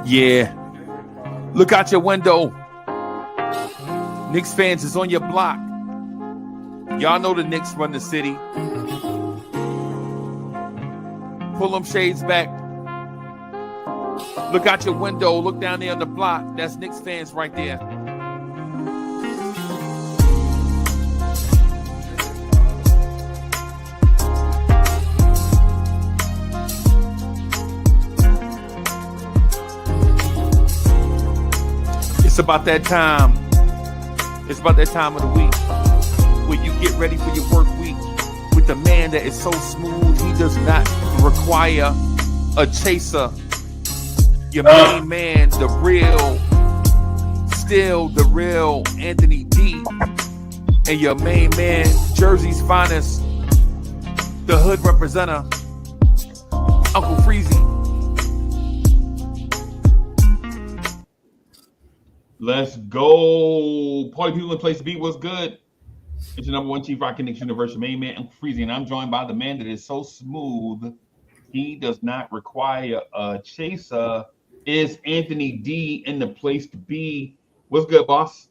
Yeah. Look out your window. Knicks fans is on your block. Y'all know the Knicks run the city. Pull them shades back. Look out your window. Look down there on the block. That's Knicks fans right there. It's about that time. It's about that time of the week where you get ready for your work week with the man that is so smooth he does not require a chaser. Your main man, the real, still the real Anthony D. And your main man, Jersey's finest, the hood representative, Uncle Freezie. Let's go. Party people in place to be. What's good? It's your number one chief rockin' Knicks Universal main man, Uncle Freezie, and I'm joined by the man that is so smooth he does not require a chaser. Is Anthony D in the place to be? What's good, boss?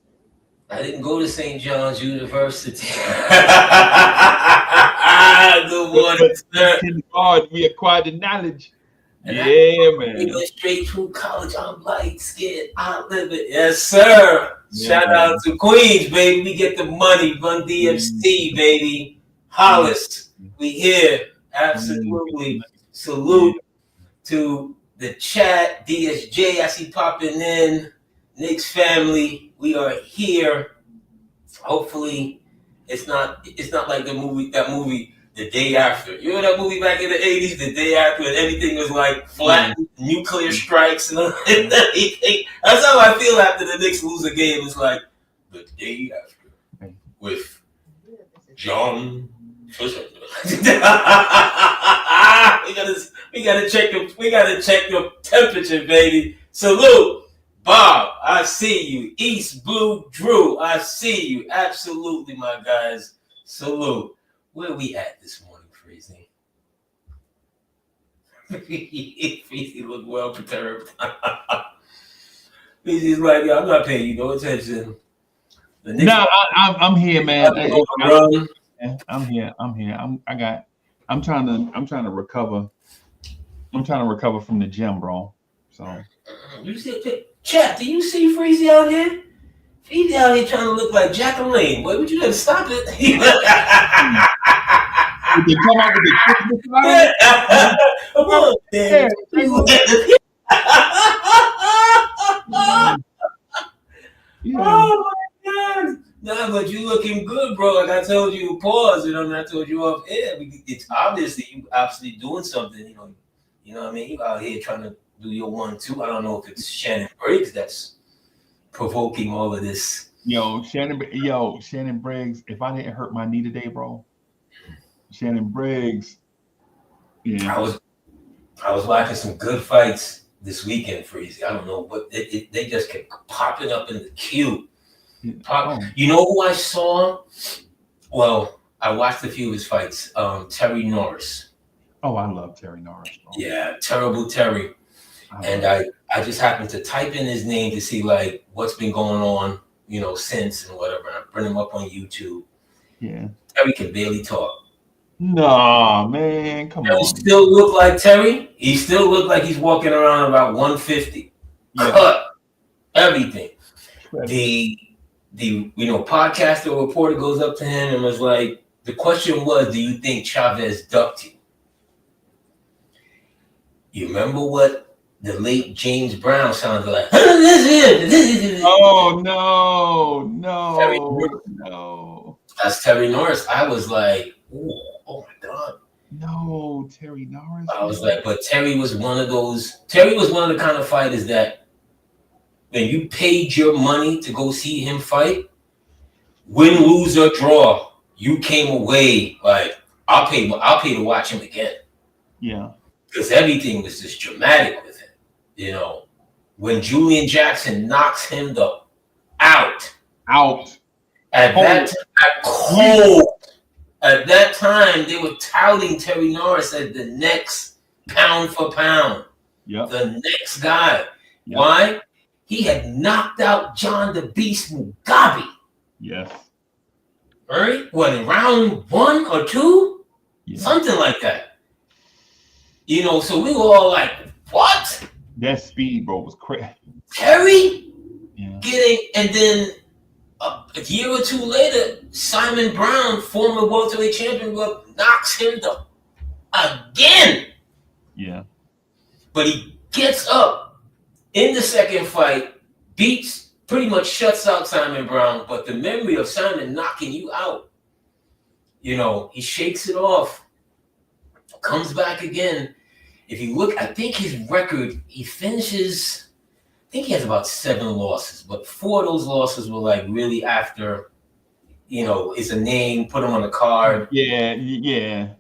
I didn't go to St. John's University. Good morning, sir. We acquired the knowledge. And man. We went straight through college. I'm light skinned. I live it. Yes, sir. Yeah, shout out to Queens, baby. We get the money. Run DFC, baby. Hollis, we here. Absolutely. Salute to the chat. DSJ, I see popping in. Knicks family, we are here. Hopefully, it's not like that movie. The Day After. You know that movie back in the 80s, The Day After, and everything was like flat, nuclear strikes and everything. That's how I feel after the Knicks lose a game. It's like, The Day After with John Fisher. we gotta check the temperature, baby. Salute. Bob, I see you. East Blue Drew, I see you. Absolutely, my guys. Salute. Where we at this morning, Freezie? Freezie look well perturbed. Freezie's like, yo, I'm not paying you no attention. No, I'm here, man. I'm here. I'm trying to recover. I'm trying to recover from the gym, bro. So you see, chat, do you see Freezie out here? Freezie out here trying to look like Jacqueline. Boy, would you never stop it? They come out with the Christmas Come on, man. Oh my God. No, but you looking good, bro. Like I told you, pause, and I told you off air. It's obviously you absolutely doing something, you know what I mean? You out here trying to do your 1-2. I don't know if it's Shannon Briggs that's provoking all of this. Shannon Briggs, if I didn't hurt my knee today, bro. Shannon Briggs. Yeah. I was watching some good fights this weekend, Freezie. I don't know, but they just kept popping up in the queue. You know who I saw? Well, I watched a few of his fights. Terry Norris. Oh, I love Terry Norris. Bro. Yeah, terrible Terry. And I just happened to type in his name to see like what's been going on, since and whatever. And I bring him up on YouTube. Yeah. Terry can barely talk. Nah, man, come on. He still look like Terry. He still look like he's walking around about 150. Yeah. Cut. Everything. The podcaster reporter goes up to him and was like, the question was, do you think Chavez ducked you? You remember what the late James Brown sounded like? Oh, no. That's Terry Norris. I was like, oh my God. No, Terry Norris. I was like, but Terry was one of the kind of fighters that when you paid your money to go see him fight, win, lose, or draw, you came away like, I'll pay to watch him again. Yeah. Because everything was just dramatic with him. When Julian Jackson knocks him out. At that time, they were touting Terry Norris as the next pound for pound. Yep. The next guy. Yep. Why? He had knocked out John the Beast Mugabe. Yes. Right? What, in round 1 or 2? Yeah. Something like that. You know, so we were all like, what? That speed, bro, was crazy. Terry? Yeah. And then a year or 2 later, Simon Brown, former welterweight champion, knocks him again. Yeah. But he gets up in the second fight, pretty much shuts out Simon Brown. But the memory of Simon knocking you out, you know, he shakes it off, comes back again. If you look, I think his record, he finishes, I think he has about 7 losses, but 4 of those losses were like really after, you know, it's a name, put him on the card. Yeah.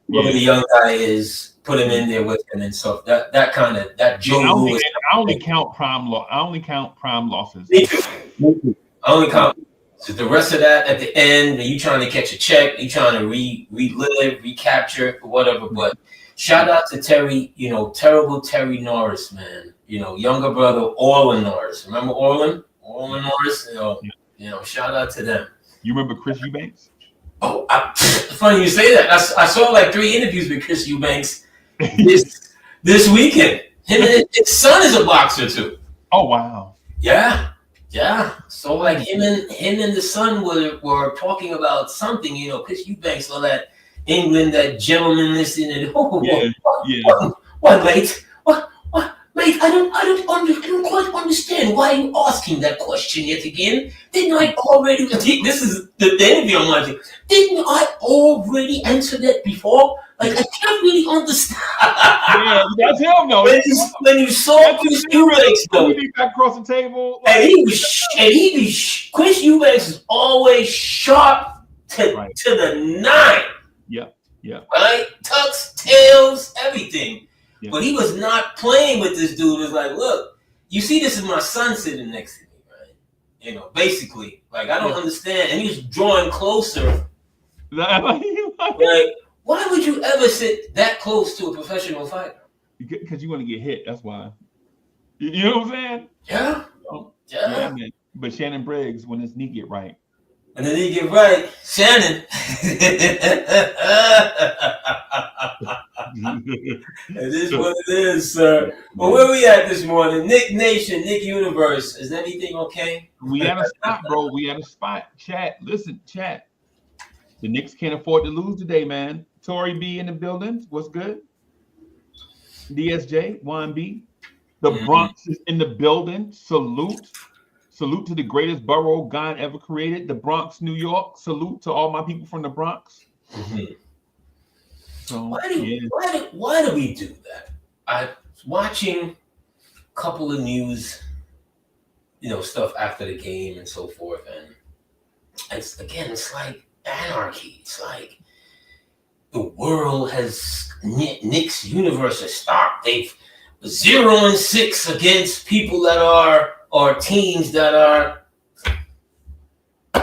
Whoever the young guy is, put him in there with him and stuff. That kind of, that Joe Louis. I only count prime losses. Me too. I only count. So the rest of that at the end, are you trying to catch a check? Are you trying to relive, recapture, or whatever? But shout out to Terry, you know, terrible Terry Norris, man. You know, younger brother Orlin Norris. Remember Orlin? Orlin Norris? You know, shout out to them. You remember Chris Eubanks? Oh, it's funny you say that. I saw like 3 interviews with Chris Eubanks this weekend. Him and his son is a boxer too. Oh wow. Yeah. So like him and the son were talking about something, you know, Chris Eubanks, all that England, that gentlemanliness in it. What, mate? What, mate? I don't quite understand why you asking that question yet again. Didn't I already? This is the interview I'm watching. Didn't I already answer that before? Like, I can't really understand. Yeah, that's him though. When you saw Chris Eubanks though, he back across the table, like, Chris Eubanks is always sharp to the 9. Yeah. Right? Tucks, tails, everything. Yeah. But he was not playing with this dude. It was like, look, you see, this is my son sitting next to me, right? You know, basically, like, I don't understand. And he was drawing closer. Like, why would you ever sit that close to a professional fighter? Because you want to get hit. That's why. You know what I'm saying? Yeah. Yeah, man. But Shannon Briggs, when his knee get right. And then he get right, Shannon. It is what it is, sir. Well, where we at this morning? Knicks Nation, Knicks Universe. Is everything okay? We had a spot, bro. We had a spot. Chat. Listen, chat. The Knicks can't afford to lose today, man. Tory B in the building. What's good? DSJ, 1B. The Bronx is in the building. Salute to the greatest borough God ever created, the Bronx, New York. Salute to all my people from the Bronx. Mm-hmm. So, why do we do that? I was watching a couple of news, you know, stuff after the game and so forth, and it's like anarchy. It's like the world has Knicks universe has stopped. They've 0-6 against people that are. Or teams that are,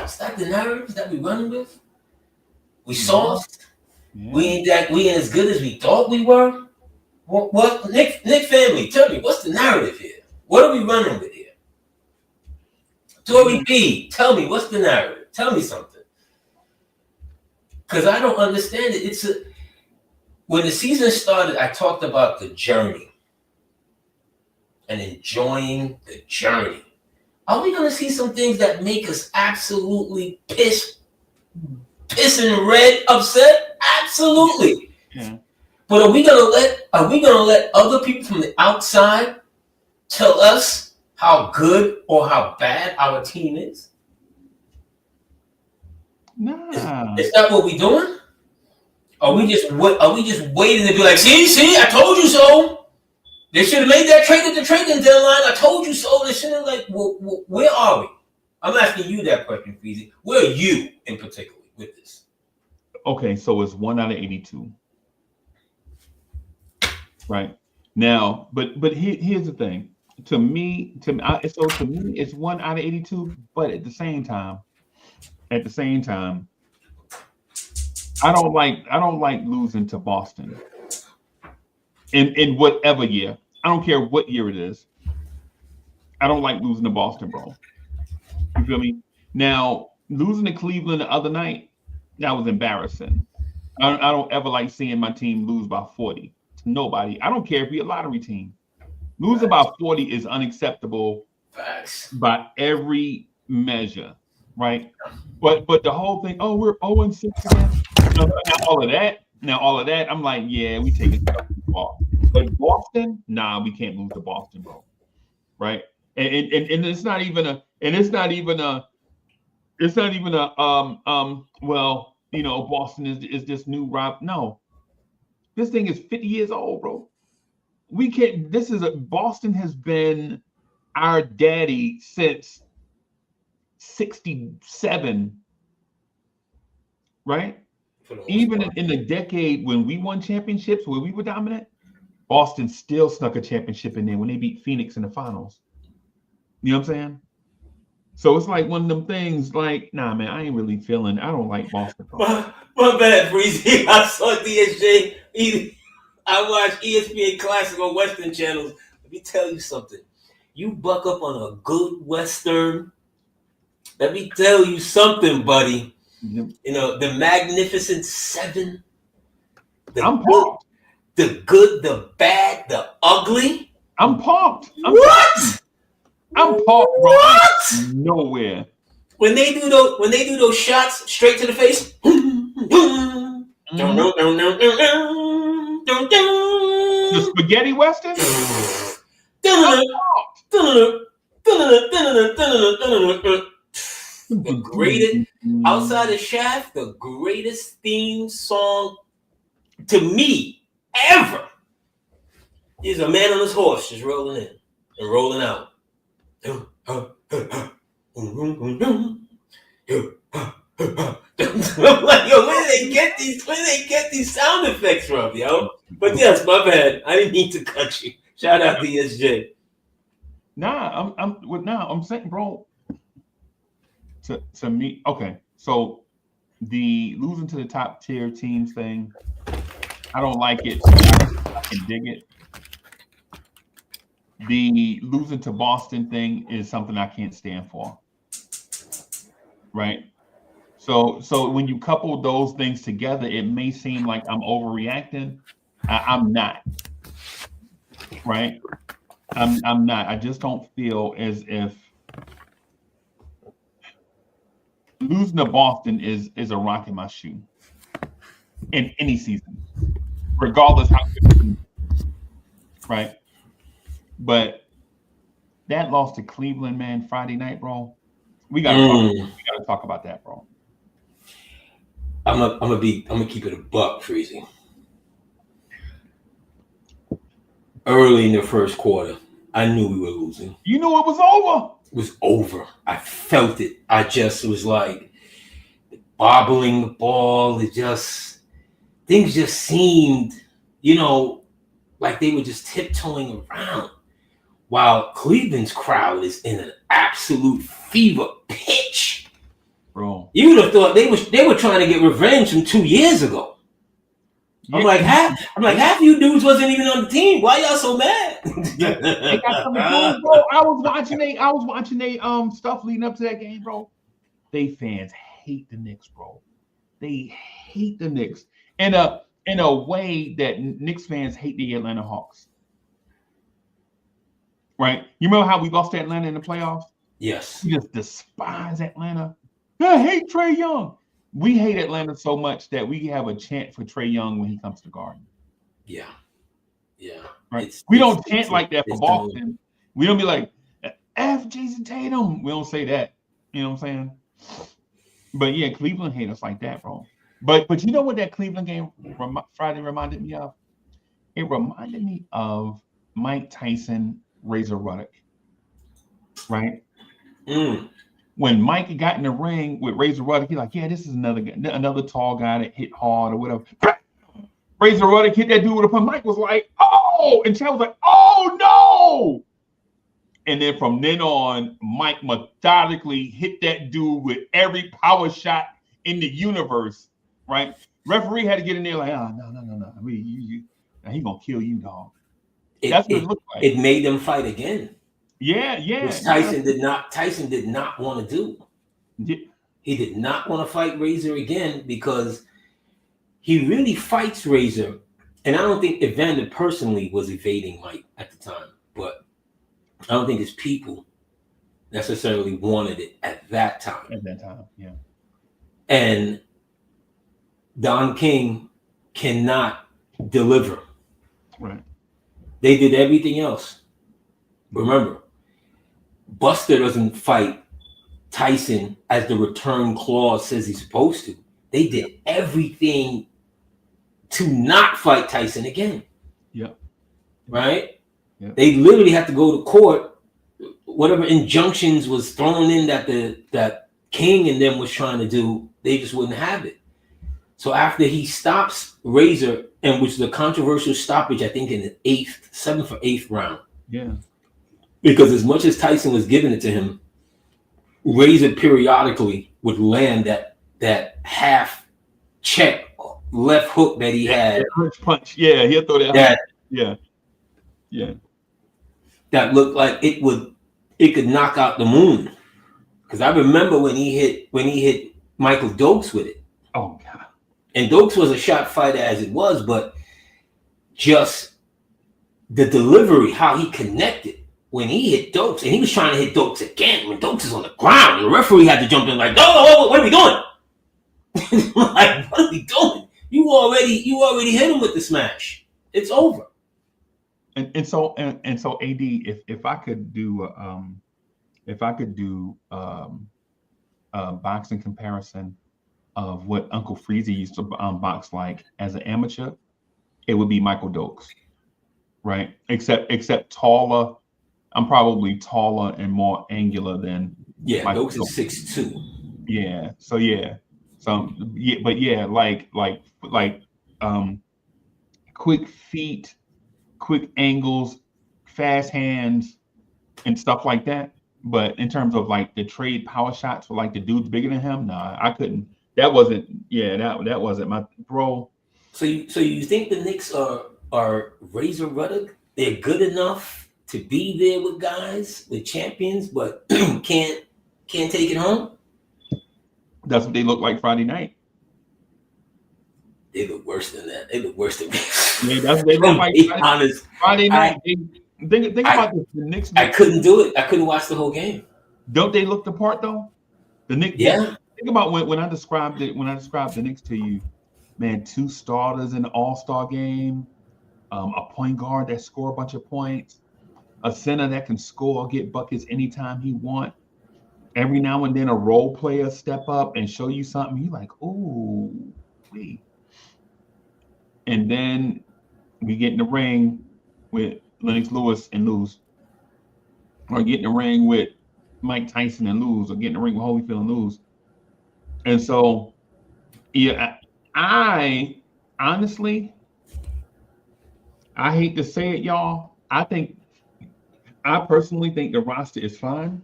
is that the narrative that we're running with? We soft. Yeah. We ain't as good as we thought we were. What Nick family, tell me, what's the narrative here? What are we running with here? Tory B, tell me, what's the narrative? Tell me something. Because I don't understand it. When the season started, I talked about the journey. And enjoying the journey. Are we going to see some things that make us absolutely pissing red, upset? Absolutely. Yeah. But are we going to let other people from the outside tell us how good or how bad our team is? Nah. Is that what we're doing? Are we just waiting to be like, see, I told you so? They should have made that trade at the trading deadline. I told you so. They should have, like, where are we? I'm asking you that question, Freezie. Where are you in particular with this? Okay, so it's 1 out of 82. Right. Now, but here's the thing. To me, it's 1 out of 82, but at the same time, I don't like losing to Boston. In whatever year, I don't care what year it is. I don't like losing to Boston, bro. You feel me? Now, losing to Cleveland the other night, that was embarrassing. I don't ever like seeing my team lose by 40 to nobody. I don't care if you're a lottery team. Losing by 40 is unacceptable by every measure, right? But the whole thing, oh, we're 0-6 again. Now, all of that, I'm like, yeah, we take it too far. But Boston, nah, we can't lose to Boston, bro. Right? And it's not even a well, you know, Boston is this new Rob. No, this thing is 50 years old, bro. We can't. Boston has been our daddy since 67, right? Even in the decade when we won championships, where we were dominant, Boston still snuck a championship in there when they beat Phoenix in the finals. You know what I'm saying? So it's like one of them things like, nah, man, I don't like Boston. My bad, Freezie. I saw DSJ. I watch ESPN Classic on Western channels. Let me tell you something. You buck up on a good Western. Let me tell you something, buddy. Yep. You know, the Magnificent Seven. I'm pumped. The good, the bad, the ugly. I'm pumped. What? I'm pumped, bro. What? Nowhere. When they do those shots straight to the face. The spaghetti western. The greatest outside of Shaft, the greatest theme song to me ever is a man on his horse just rolling in and rolling out. I'm like, yo, where did they get these sound effects from, yo? But yes, my bad. I didn't mean to cut you. Shout out to SJ. I'm saying, bro. To me, okay. So the losing to the top tier teams thing, I don't like it. I can dig it. The losing to Boston thing is something I can't stand for. Right? So when you couple those things together, it may seem like I'm overreacting. I'm not. Right? I'm not. I just don't feel as if losing to Boston is a rock in my shoe in any season, regardless how good. Right? But that loss to Cleveland, man, Friday night, bro. We gotta talk about that, bro. I'm gonna keep it a buck, Freezie. Early in the first quarter, I knew we were losing. You knew it was over. It was over. I felt it. I just was like bobbling the ball. Things just seemed, like they were just tiptoeing around. While Cleveland's crowd is in an absolute fever pitch. Bro. You would have thought they were trying to get revenge from 2 years ago. I'm like, half you dudes wasn't even on the team. Why y'all so mad? They got something to do, bro. I was watching they stuff leading up to that game, bro. They fans hate the Knicks, bro. They hate the Knicks in a way that Knicks fans hate the Atlanta Hawks. Right? You remember how we lost to Atlanta in the playoffs? Yes. We just despise Atlanta. I hate Trae Young. We hate Atlanta so much that we have a chant for Trae Young when he comes to the Garden. Yeah. Yeah. Right. We don't chant like that for Boston. We don't be like, F Jason Tatum. We don't say that. You know what I'm saying? But yeah, Cleveland hate us like that, bro. But you know what that Cleveland game Friday reminded me of? It reminded me of Mike Tyson, Razor Ruddock. Right? When Mike got in the ring with Razor Ruddock, he's like, yeah, this is another tall guy that hit hard or whatever. Razor Ruddock hit that dude with a punch. Mike was like, oh! And Chad was like, oh, no! And then from then on, Mike methodically hit that dude with every power shot in the universe, right? Referee had to get in there like, oh, no. I mean, he's going to kill you, dog. That's what it looked like. It made them fight again. Which Tyson did not want to do. Yeah. He did not want to fight Razor again because he really fights Razor. And I don't think Evander personally was evading Mike at the time, but I don't think his people necessarily wanted it at that time. Yeah. And Don King cannot deliver. Right. They did everything else. Remember, Buster doesn't fight Tyson as the return clause says he's supposed to. They did everything to not fight Tyson again. Yep. Right? Yep. They literally had to go to court. Whatever injunctions was thrown in that King and them was trying to do, they just wouldn't have it. So after he stops Razor, and which is a controversial stoppage, I think in the 7th or 8th round. Yeah. Because as much as Tyson was giving it to him, Razor periodically would land that half check left hook that he had. Punch. Yeah, he'll throw that. Yeah. That looked like it could knock out the moon. Because I remember when he hit Michael Dokes with it. Oh God. And Dokes was a shot fighter as it was, but just the delivery, how he connected when he hit Dokes, and he was trying to hit Dokes again when Dokes is on the ground. The referee had to jump in like, oh, what are we doing? Like, what are we doing? You already hit him with the smash. It's over. And so AD, if I could do boxing comparison of what Uncle Freezie used to box like as an amateur, it would be Michael Dokes, right? Except taller. I'm probably taller and more angular than Michael Dokes is 6'2". Yeah. So yeah. But yeah, like quick feet, quick angles, fast hands, and stuff like that. But in terms of like the trade power shots for like the dudes bigger than him, nah, I couldn't. That wasn't my bro. So you think the Knicks are razor ruddock? They're good enough to be there with guys, with champions, but can't take it home? That's what they look like Friday night. They look worse than that. They look worse than me. Yeah, they look like Friday night. Think about this. The Knicks. I couldn't do it. I couldn't watch the whole game. Don't they look the part though? The Knicks. Yeah. Think about when I described it. When I described the Knicks to you, man, 2 starters in the All-Star game, a point guard that score a bunch of points, a center that can score, get buckets anytime he want. Every now and then, a role player step up and show you something. You like, ooh, wait. And then we get in the ring with Lennox Lewis and lose, or get in the ring with Mike Tyson and lose, or get in the ring with Holyfield and lose. And so, yeah, I honestly, I hate to say it, y'all. I personally think the roster is fine.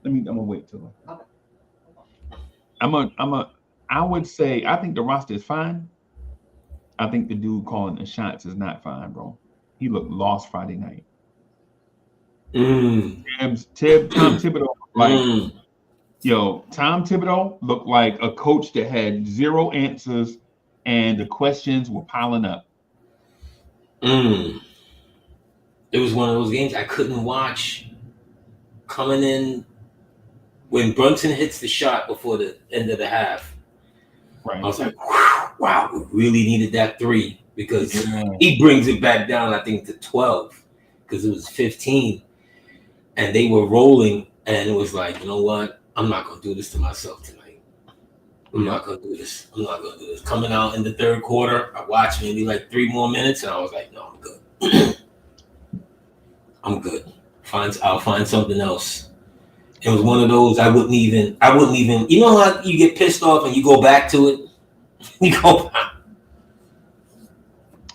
I'm gonna wait till. I would say I think the roster is fine. I think the dude calling the shots is not fine, bro. He looked lost Friday night. Tom Thibodeau Tom Thibodeau looked like a coach that had 0 answers and the questions were piling up. It was one of those games I couldn't watch. Coming in when Brunson hits the shot before the end of the half, right. I was like, wow, we really needed that 3 because he brings it back down, I think, to 12 because it was 15 and they were rolling and it was like, you know what? I'm not going to do this to myself tonight. I'm not going to do this. Coming out in the 3rd quarter, I watched maybe like 3 more minutes and I was like, no, I'm good. I'm good. I'll find something else. It was one of those I wouldn't even, you know how you get pissed off and you go back to it? You go back.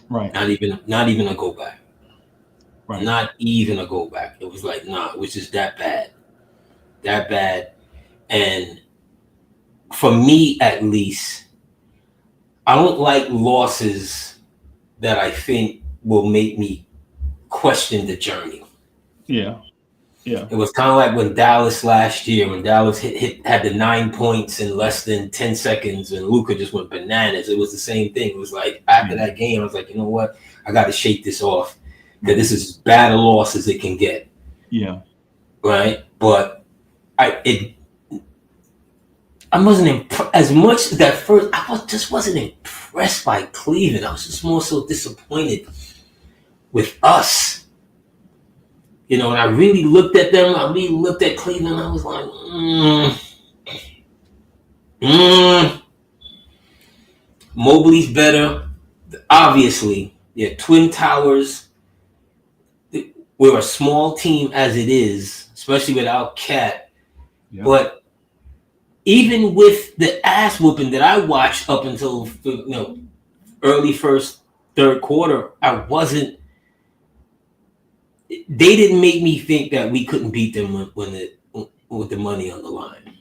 Right. Not even a go back. Right. Not even a go back. It was like, nah, it was just that bad. That bad. And for me, at least, I don't like losses that I think will make me question the journey. Yeah. Yeah. It was kind of like when Dallas last year, when Dallas had the 9 points in less than 10 seconds and Luka just went bananas. It was the same thing. It was like after that game, I was like, you know what? I got to shake this off because this is as bad a loss as it can get. Yeah. Right. But I wasn't as much that first. Just wasn't impressed by Cleveland. I was just more so disappointed with us. You know, and I really looked at them. I really looked at Cleveland. I was like, Mobley's better. Obviously, yeah, Twin Towers. We're a small team as it is, especially without Cat. Yeah. But even with the ass whooping that I watched up until early third quarter, I wasn't. They didn't make me think that we couldn't beat them with the money on the line.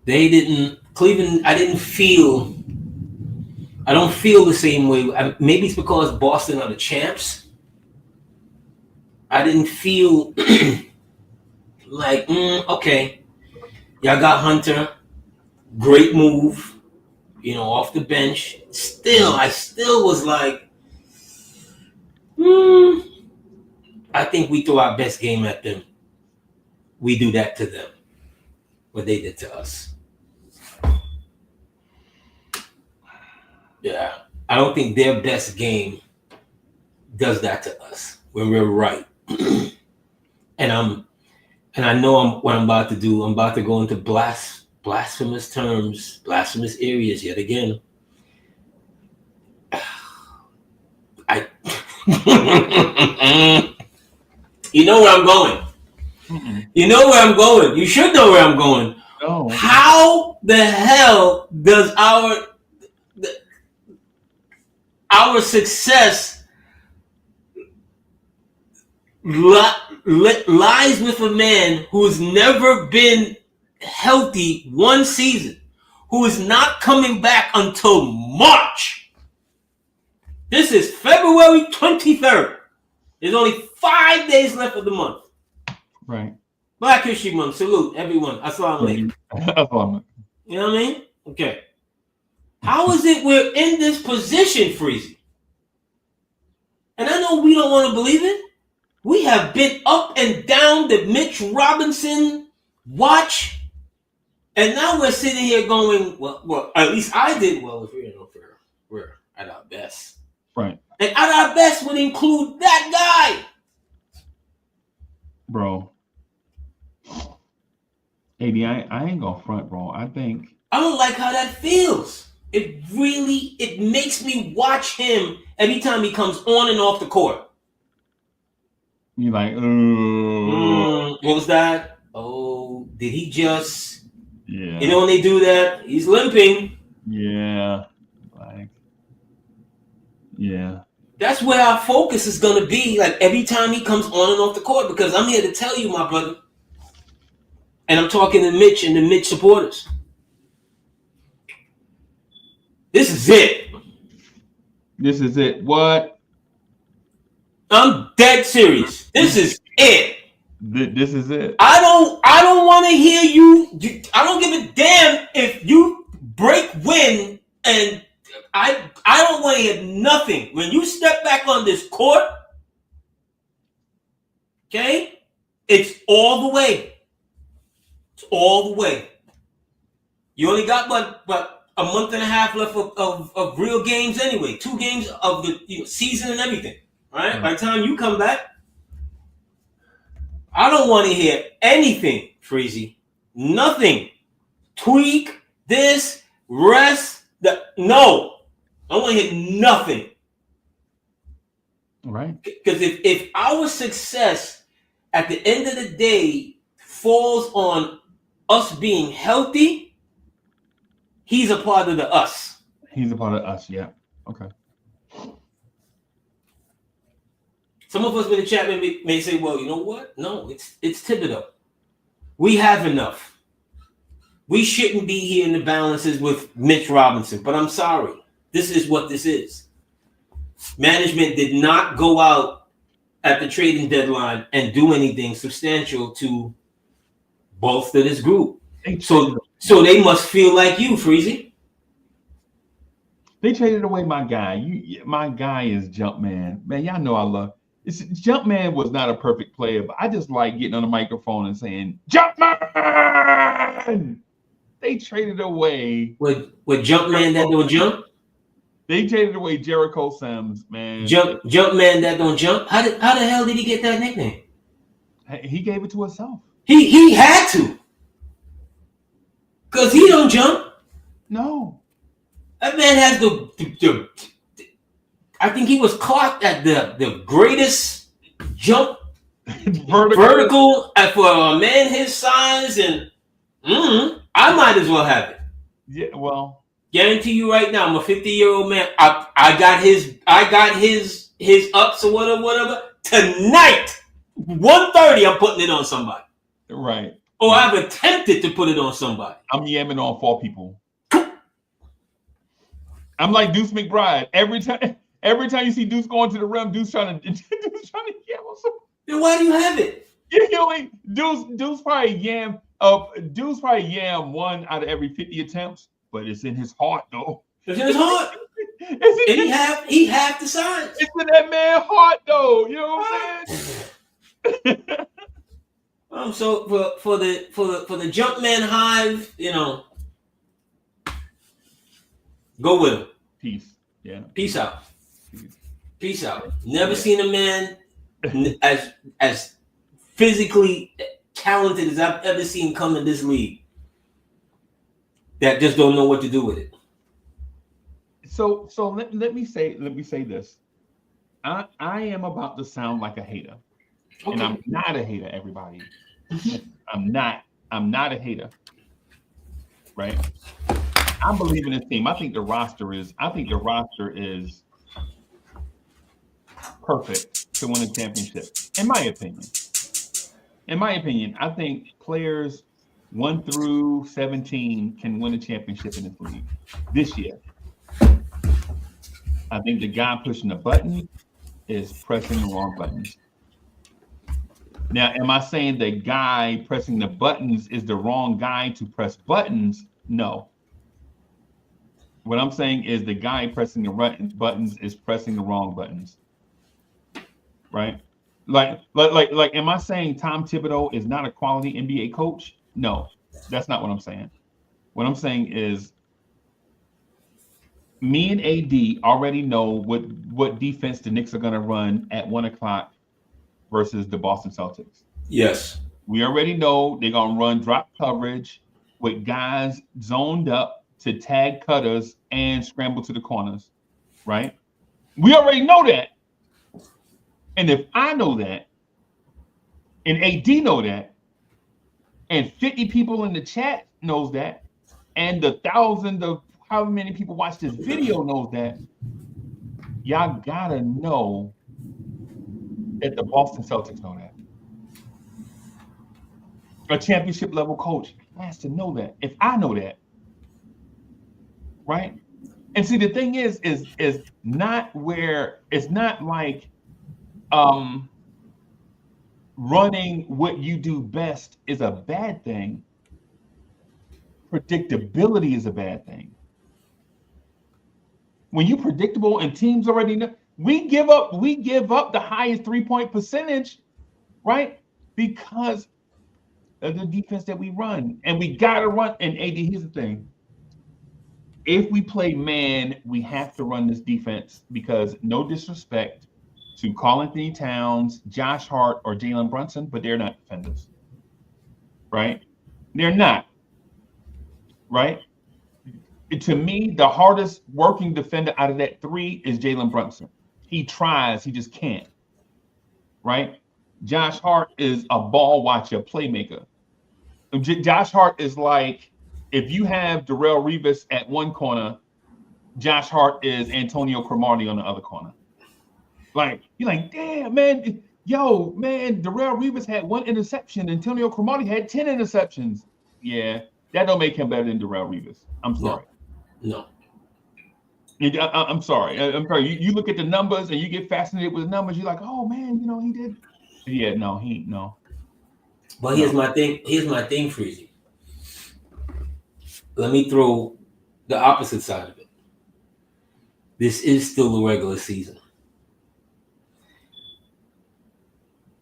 They didn't. Cleveland, I don't feel the same way. Maybe it's because Boston are the champs. I didn't feel like, okay, y'all got Hunter. Great move, off the bench. I still was like, I think we throw our best game at them. We do that to them. What they did to us. Yeah. I don't think their best game does that to us when we're right. And I know what I'm about to do. I'm about to go into blasphemous terms, blasphemous areas yet again. You know where I'm going. Mm-mm. You know where I'm going. You should know where I'm going. No. How the hell does our success lies with a man who's never been healthy one season, who is not coming back until March? This is February 23rd. There's only 5 days left of the month. Right. Black History Month. Salute everyone. Assalamu alaikum. You know what I mean? Okay. How is it we're in this position, Freezie? And I know we don't want to believe it. We have been up and down the Mitch Robinson watch. And now we're sitting here going, well, at least I did well if we're at our best. Right. And at our best would include that guy. Bro. AD, I ain't gonna front, bro. I don't like how that feels. It makes me watch him every time he comes on and off the court. You're like, what was that? Oh, did he just? Yeah. You know when they do that, he's limping. Yeah. Yeah. That's where our focus is going to be, like every time he comes on and off the court, because I'm here to tell you, my brother, and I'm talking to Mitch and the Mitch supporters. This is it. This is it. What? I'm dead serious. This is it. This is it. I don't want to hear you. I don't give a damn if you break wind, and I don't want to hear nothing. When you step back on this court, okay, it's all the way. It's all the way. You only got but a month and a half left of real games anyway. 2 games of the season and everything. All right? By the time you come back, I don't want to hear anything, Freezie. Nothing. Tweak this, rest. No. I don't want to hear nothing. Right. Because if our success at the end of the day falls on us being healthy, he's a part of the us. He's a part of us, yeah. Okay. Some of us in the chat may say, well, you know what? No, it's Thibodeau. We have enough. We shouldn't be here in the balances with Mitch Robinson, but I'm sorry. This is what this is. Management did not go out at the trading deadline and do anything substantial to bolster this group. So they must feel like you, Freezie. They traded away my guy. My guy is Jumpman. Man, y'all know I love. Jumpman was not a perfect player, but I just like getting on the microphone and saying, Jumpman! They traded away. With Jumpman that don't jump? They traded away Jericho Sims, man. Jumpman that don't jump? How the hell did he get that nickname? He gave it to himself. He had to. Because he don't jump. No. That man has the I think he was clocked at the greatest jump vertical for a man his size, and I might as well have it. Yeah, well, guarantee you right now, I'm a 50-year-old man. I got his ups or whatever. Tonight, 1:30, I'm putting it on somebody. Right. Or I've attempted to put it on somebody. I'm yamming on 4 people. I'm like Deuce McBride. Every time you see Deuce going to the rim, Deuce trying to yam on somebody. Then why do you have it? Deuce probably yam 1 out of every 50 attempts, but it's in his heart though. It's in his heart. He have the size. It's in that man's heart though. You know what I'm saying? So for the Jumpman Hive, go with him. Peace. Yeah. Peace out. Peace out. Never seen a man as physically talented as I've ever seen come in this league that just don't know what to do with it. So let me say this. I am about to sound like a hater. Okay. And I'm not a hater, everybody. I'm not a hater. Right? I believe in this team. I think the roster is perfect to win a championship. In my opinion, I think players 1 through 17 can win a championship in this league this year. I think the guy pushing the button is pressing the wrong buttons. Now, am I saying the guy pressing the buttons is the wrong guy to press buttons? No. What I'm saying is the guy pressing the buttons is pressing the wrong buttons. Right? Like, am I saying Tom Thibodeau is not a quality NBA coach? No, that's not what I'm saying. What I'm saying is me and AD already know what defense the Knicks are going to run at 1:00 versus the Boston Celtics. Yes. We already know they're going to run drop coverage with guys zoned up to tag cutters and scramble to the corners, right? We already know that. And if I know that, and AD know that, and 50 people in the chat knows that, and the thousands of however many people watch this video knows that, y'all gotta know that the Boston Celtics know that. A championship level coach has to know that. If I know that, right? And see, the thing is not where it's not like running what you do best is a bad thing. Predictability is a bad thing. When you're predictable and teams already know, we give up the highest 3-point percentage, right? Because of the defense that we run. And we gotta run. And AD, here's the thing. If we play man, we have to run this defense because no disrespect to Karl Anthony Towns, Josh Hart, or Jalen Brunson, but they're not defenders, right? They're not, right? To me, the hardest working defender out of that 3 is Jalen Brunson. He tries, he just can't, right? Josh Hart is a ball watcher, playmaker. Josh Hart is like, if you have Darrelle Revis at one corner, Josh Hart is Antonio Cromartie on the other corner. Like, you're like, damn, man, Darrelle Revis had 1 interception. Antonio Cromartie had 10 interceptions. Yeah, that don't make him better than Darrelle Revis. I'm sorry. No. I'm sorry. I'm sorry. You look at the numbers and you get fascinated with the numbers. You're like, oh man, he did. Yeah, no. But here's my thing. Here's my thing, Freezie. Let me throw the opposite side of it. This is still the regular season.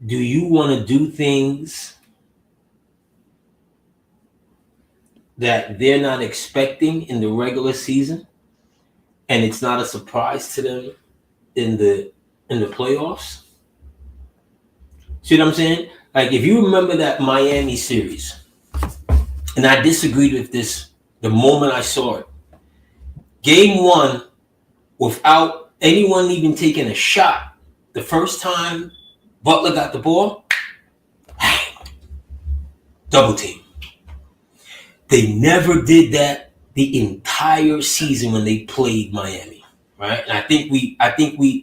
Do you want to do things that they're not expecting in the regular season, and it's not a surprise to them in the playoffs? See what I'm saying? Like, if you remember that Miami series, and I disagreed with this the moment I saw it. Game 1, without anyone even taking a shot, the first time Butler got the ball, double team. They never did that the entire season when they played Miami, right? And I think we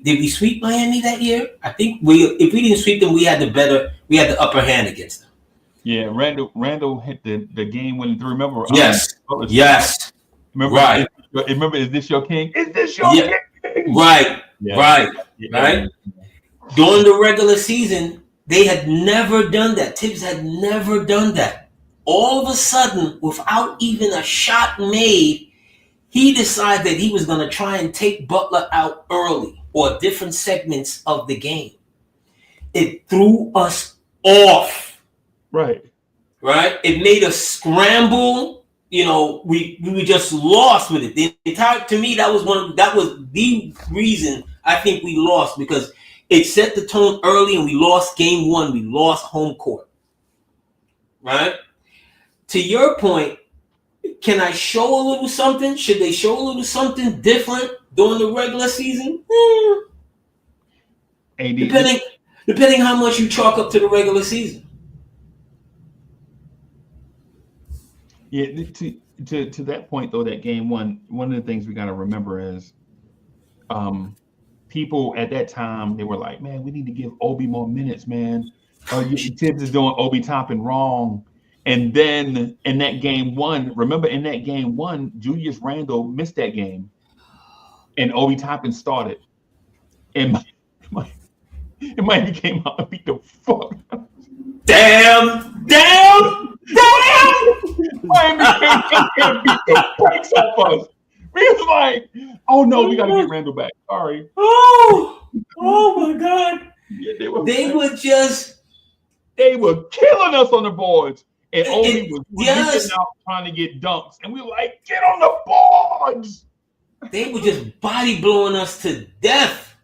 did we sweep Miami that year? I think if we didn't sweep them, we had the upper hand against them. Yeah, Randall hit the game when remember. Yes. Remember, right. Remember, is this your king? Is this your king? Right. Yeah. Right. Yeah. Right. During the regular season, they had never done that. Tibbs had never done that. All of a sudden, without even a shot made, he decided that he was going to try and take Butler out early or different segments of the game. It threw us off. Right. It made us scramble. We just lost with it. The entire, to me, that was the reason I think we lost, because it set the tone early and we lost game 1. We lost home court. Right? To your point, can I show a little something? Should they show a little something different during the regular season? Depending how much you chalk up to the regular season. Yeah, to that point though, that game 1, one of the things we got to remember is, people at that time, they were like, man, we need to give Obi more minutes, man. Tibbs is doing Obi Toppin wrong. And then in that game 1, remember in that game 1, Julius Randle missed that game, and Obi Toppin started, and Miami came out and beat the fuck. Damn! Miami came out and beat the brakes off us. We was like, oh no, we got to get Randall back. Sorry. Oh my God. Yeah, they were killing us on the boards. And Obi was reaching out trying to get dunks. And we were like, get on the boards. They were just body blowing us to death.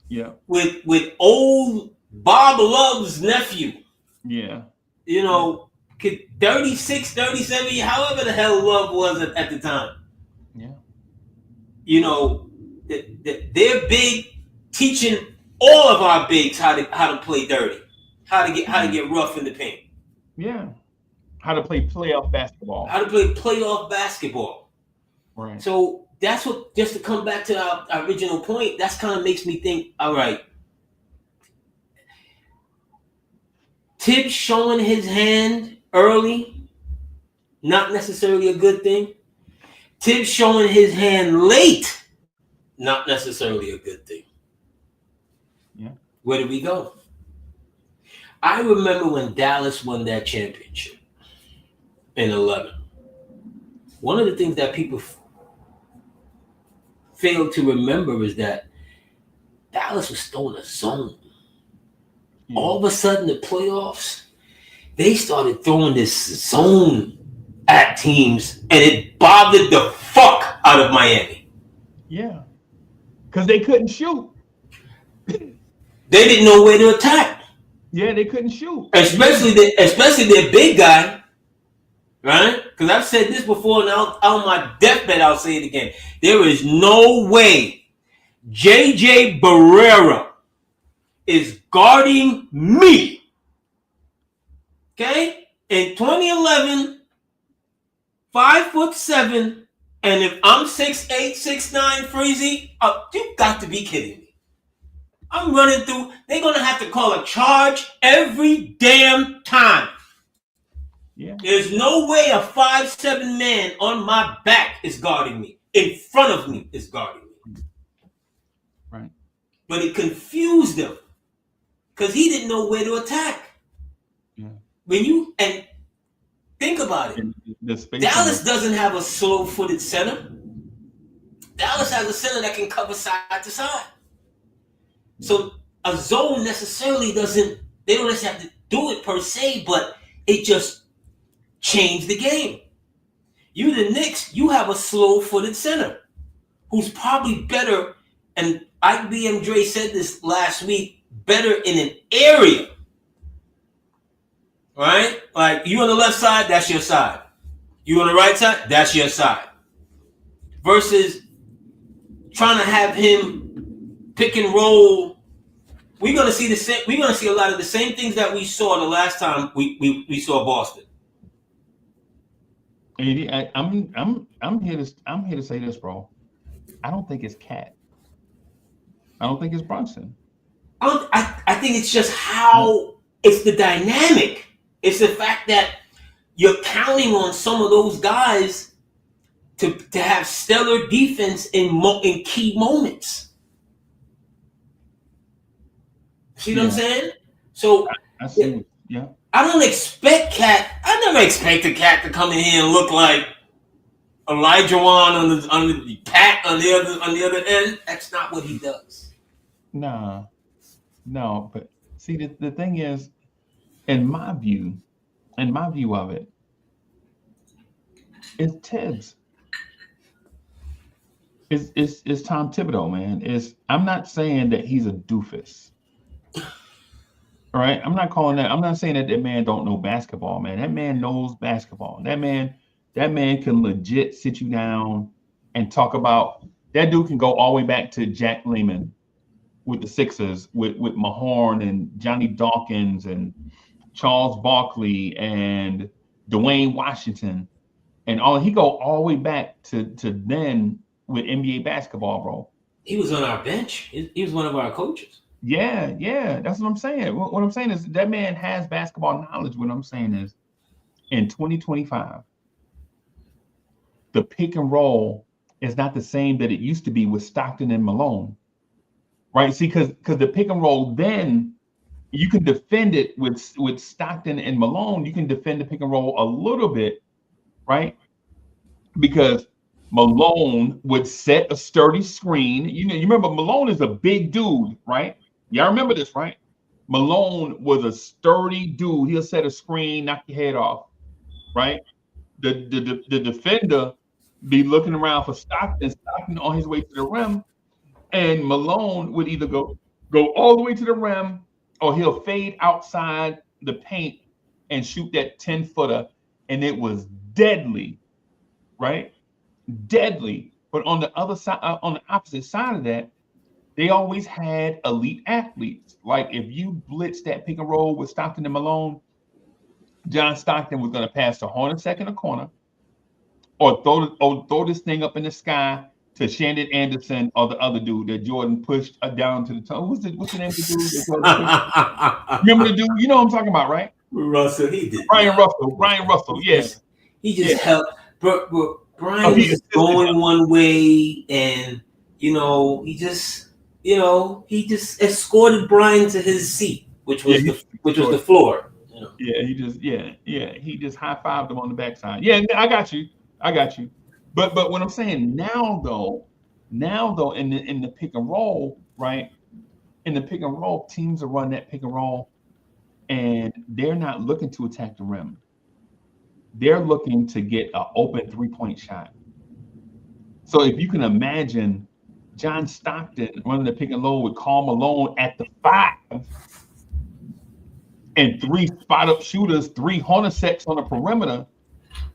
Yeah. With old Bob Love's nephew. Yeah. 36, 37, however the hell Love was at the time. Yeah. They're big, teaching all of our bigs how to play dirty, how to get rough in the paint. Yeah. How to play playoff basketball. Right. So that's what, just to come back to our original point, that's kind of makes me think, all right, Tibbs showing his hand early, not necessarily a good thing. Tibbs showing his hand late, not necessarily a good thing. Yeah. Where did we go? I remember when Dallas won that championship in 11. One of the things that people fail to remember is that Dallas was throwing a zone. Yeah. All of a sudden, the playoffs, they started throwing this zone at teams, and it bothered the fuck out of Miami. Yeah. Because they couldn't shoot. They didn't know where to attack. Yeah, they couldn't shoot. Especially their big guy, right? Because I've said this before, and on my deathbed, I'll say it again. There is no way JJ Barrera is guarding me. Okay? In 2011, 5'7", and if I'm 6'8", 6'9", Freezie, you got to be kidding me. I'm running through. They're going to have to call a charge every damn time. Yeah. There's no way a 5'7" man on my back is guarding me. in front of me is guarding me. Right. But it confused him because he didn't know where to attack. Yeah. And think about it. The Dallas doesn't have a slow-footed center. Dallas has a center that can cover side to side. So a zone necessarily they don't necessarily have to do it per se, but it just changed the game. You, the Knicks, you have a slow-footed center who's probably better, and IBM Dre said this last week, better in an area. Right? Like, you on the left side, that's your side. You on the right side, that's your side. Versus trying to have him pick and roll. We're gonna see a lot of the same things that we saw the last time we saw Boston. I'm here to say this, bro. I don't think it's Cat. I don't think it's Brunson. I think it's just how it's the dynamic. It's the fact that you're counting on some of those guys to have stellar defense in key moments. See what I'm saying? So I see. Yeah. I don't expect Cat. I never expected Cat to come in here and look like Elijah Wan on the Pat on the other end. That's not what he does. No, but see, the thing is, in my view of it, it's Tibbs. It's Tom Thibodeau, man. I'm not saying that he's a doofus. All right, I'm not saying that man don't know basketball, man. That man knows basketball. That man can legit sit you down and talk about. That dude can go all the way back to Jack Lehman with the Sixers, with Mahorn and Johnny Dawkins and Charles Barkley and Dwayne Washington, and he go all the way back to then with NBA basketball, bro. He was on our bench. He was one of our coaches. Yeah, that's what I'm saying. What I'm saying is that man has basketball knowledge. What I'm saying is, in 2025, the pick and roll is not the same that it used to be with Stockton and Malone, right? See, because the pick and roll then, you can defend it with Stockton and Malone. You can defend the pick and roll a little bit, right? Because Malone would set a sturdy screen. You remember Malone is a big dude, right? Y'all remember this, right? Malone was a sturdy dude. He'll set a screen, knock your head off, right? The defender be looking around for Stockton on his way to the rim, and Malone would either go all the way to the rim, or he'll fade outside the paint and shoot that 10-footer, and it was deadly, right? Deadly. But on the other side, on the opposite side of that, they always had elite athletes. Like if you blitz that pick and roll with Stockton and Malone, John Stockton was going to pass to Hornacek in the corner, or throw this thing up in the sky to Shandon Anderson or the other dude that Jordan pushed down to the top. What's the name of the dude? Remember the dude? You know what I'm talking about, right? Russell, he did. Brian Russell, yes. He just helped. But Brian was going one way, and he just escorted Brian to his seat, which was the floor. Yeah, he just high-fived him on the backside. Yeah, I got you. But what I'm saying now though, in the pick and roll, right? In the pick and roll, teams will run that pick and roll, and they're not looking to attack the rim. They're looking to get an open 3-point shot. So if you can imagine John Stockton running the pick and roll with Karl Malone at the 5, and 3 spot-up shooters, 3 Hornaceks on the perimeter.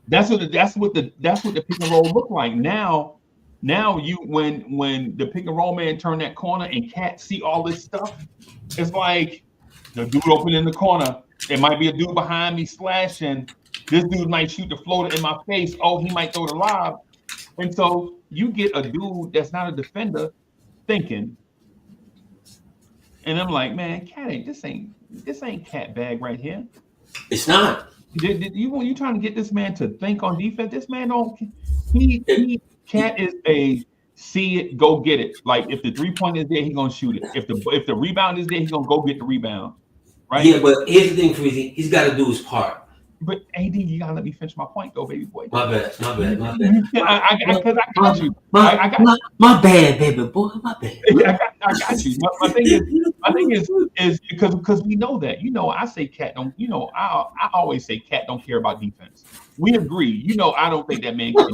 That's what the pick and roll look like now. Now when the pick and roll man turn that corner and Cat see all this stuff, it's like the dude open in the corner. There might be a dude behind me slashing. This dude might shoot the floater in my face. Oh, he might throw the lob. And so you get a dude that's not a defender thinking. And I'm like, man, Cat this ain't Cat bag right here. It's not. You trying to get this man to think on defense? This man he Cat is a see it, go get it. Like if the 3-point is there, he's gonna shoot it. If the rebound is there, he's gonna go get the rebound. Right? Yeah, but here's the thing, Freezie. He's got to do his part. But AD, you gotta let me finish my point, though, baby boy. My bad. I got you. My bad, baby boy. My bad. I got you. My thing is because we know that. I say Cat don't. I always say Cat don't care about defense. We agree. I don't think that man can.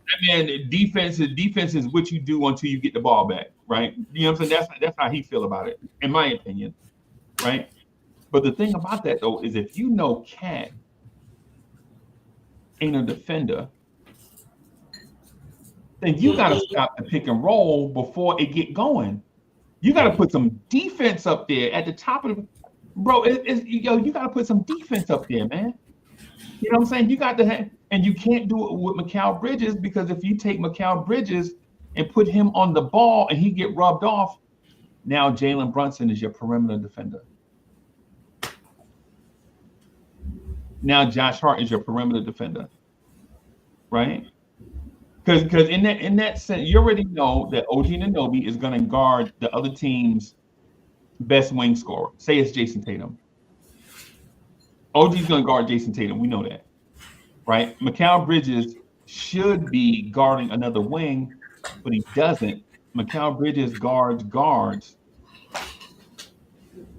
That man, defense is what you do until you get the ball back, right? You know what I'm saying? That's how he feel about it, in my opinion, right? But the thing about that though is if Cat ain't a defender, then you gotta stop the pick and roll before it get going. You gotta put some defense up there at the top of the bro. You gotta put some defense up there, man. You know what I'm saying? You got to have, and you can't do it with Mikal Bridges because if you take Mikal Bridges and put him on the ball and he get rubbed off, now Jalen Brunson is your perimeter defender. Now Josh Hart is your perimeter defender, right? Because in that sense, you already know that OG Anunoby is going to guard the other team's best wing scorer. Say it's Jason Tatum. OG's going to guard Jason Tatum. We know that, right? Mikal Bridges should be guarding another wing, but he doesn't. Mikal Bridges guards,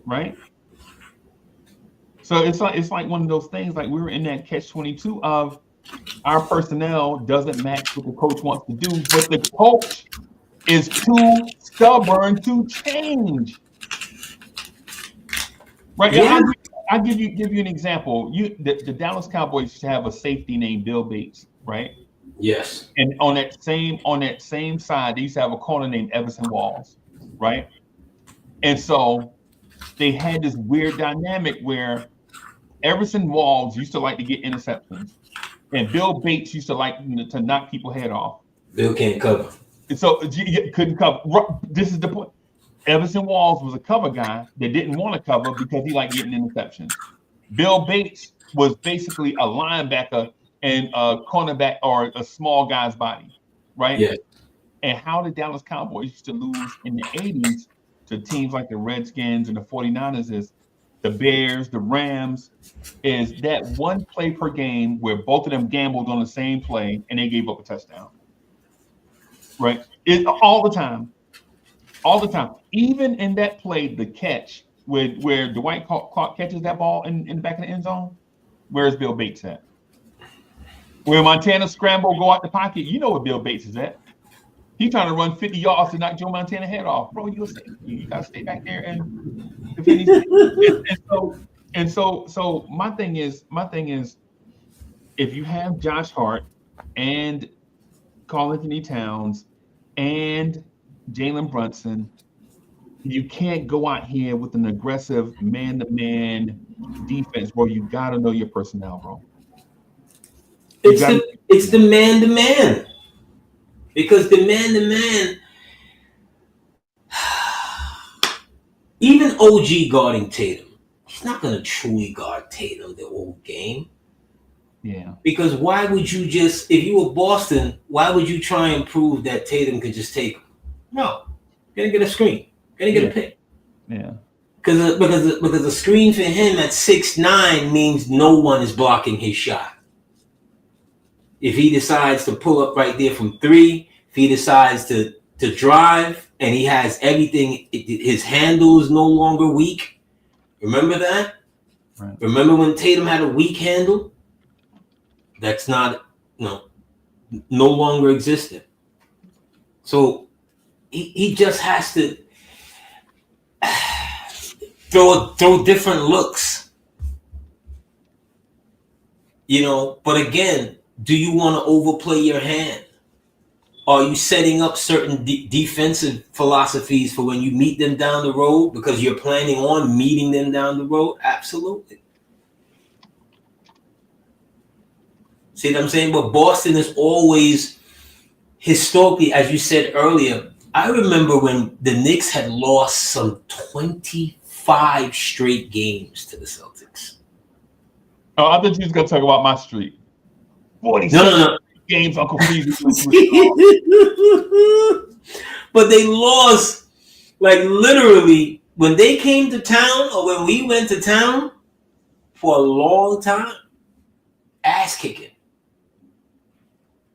right? So it's like one of those things. Like we were in that catch-22 of our personnel doesn't match what the coach wants to do, but the coach is too stubborn to change. Right? Yeah. I'll give you an example. The Dallas Cowboys used to have a safety named Bill Bates, right? Yes. And on that same side, they used to have a corner named Everson Walls, right? And so they had this weird dynamic where Everson Walls used to like to get interceptions, and Bill Bates used to like to knock people head off. Bill can't cover. And so you couldn't cover. This is the point. Everson Walls was a cover guy that didn't want to cover because he liked getting interceptions. Bill Bates was basically a linebacker and a cornerback or a small guy's body, right? Yeah. And how the Dallas Cowboys used to lose in the 80s to teams like the Redskins and the 49ers is the Bears, the Rams, is that one play per game where both of them gambled on the same play and they gave up a touchdown, right? All the time. Even in that play, the catch where Dwight Clark catches that ball in the back of the end zone, where's Bill Bates at? Where Montana scramble, go out the pocket, you know where Bill Bates is at. He's trying to run 50 yards to knock Joe Montana head off. Bro, you gotta stay back there and defend these. And so my thing is, if you have Josh Hart and Karl-Anthony Towns and Jalen Brunson, you can't go out here with an aggressive man-to-man defense, bro. You gotta know your personnel, bro. It's the man-to-man. Because the man-to-man, even OG guarding Tatum, he's not going to truly guard Tatum the whole game. Yeah. Because why would you just, if you were Boston, why would you try and prove that Tatum could just take him? No. You're going to get a screen. You're going to get a pick. Yeah. Because a screen for him at 6'9" means no one is blocking his shot. If he decides to pull up right there from 3, if he decides to drive and he has everything, his handle is no longer weak. Remember that? Right. Remember when Tatum had a weak handle? That's no longer existent. So he just has to throw different looks. But again, do you want to overplay your hand? Are you setting up certain defensive philosophies for when you meet them down the road because you're planning on meeting them down the road? Absolutely. See what I'm saying? But Boston is always historically, as you said earlier, I remember when the Knicks had lost some 25 straight games to the Celtics. Oh, I thought you was going to talk about my streak. 46. No. games Uncle Freezie went to. But they lost, like literally, when they came to town or when we went to town for a long time, ass kicking.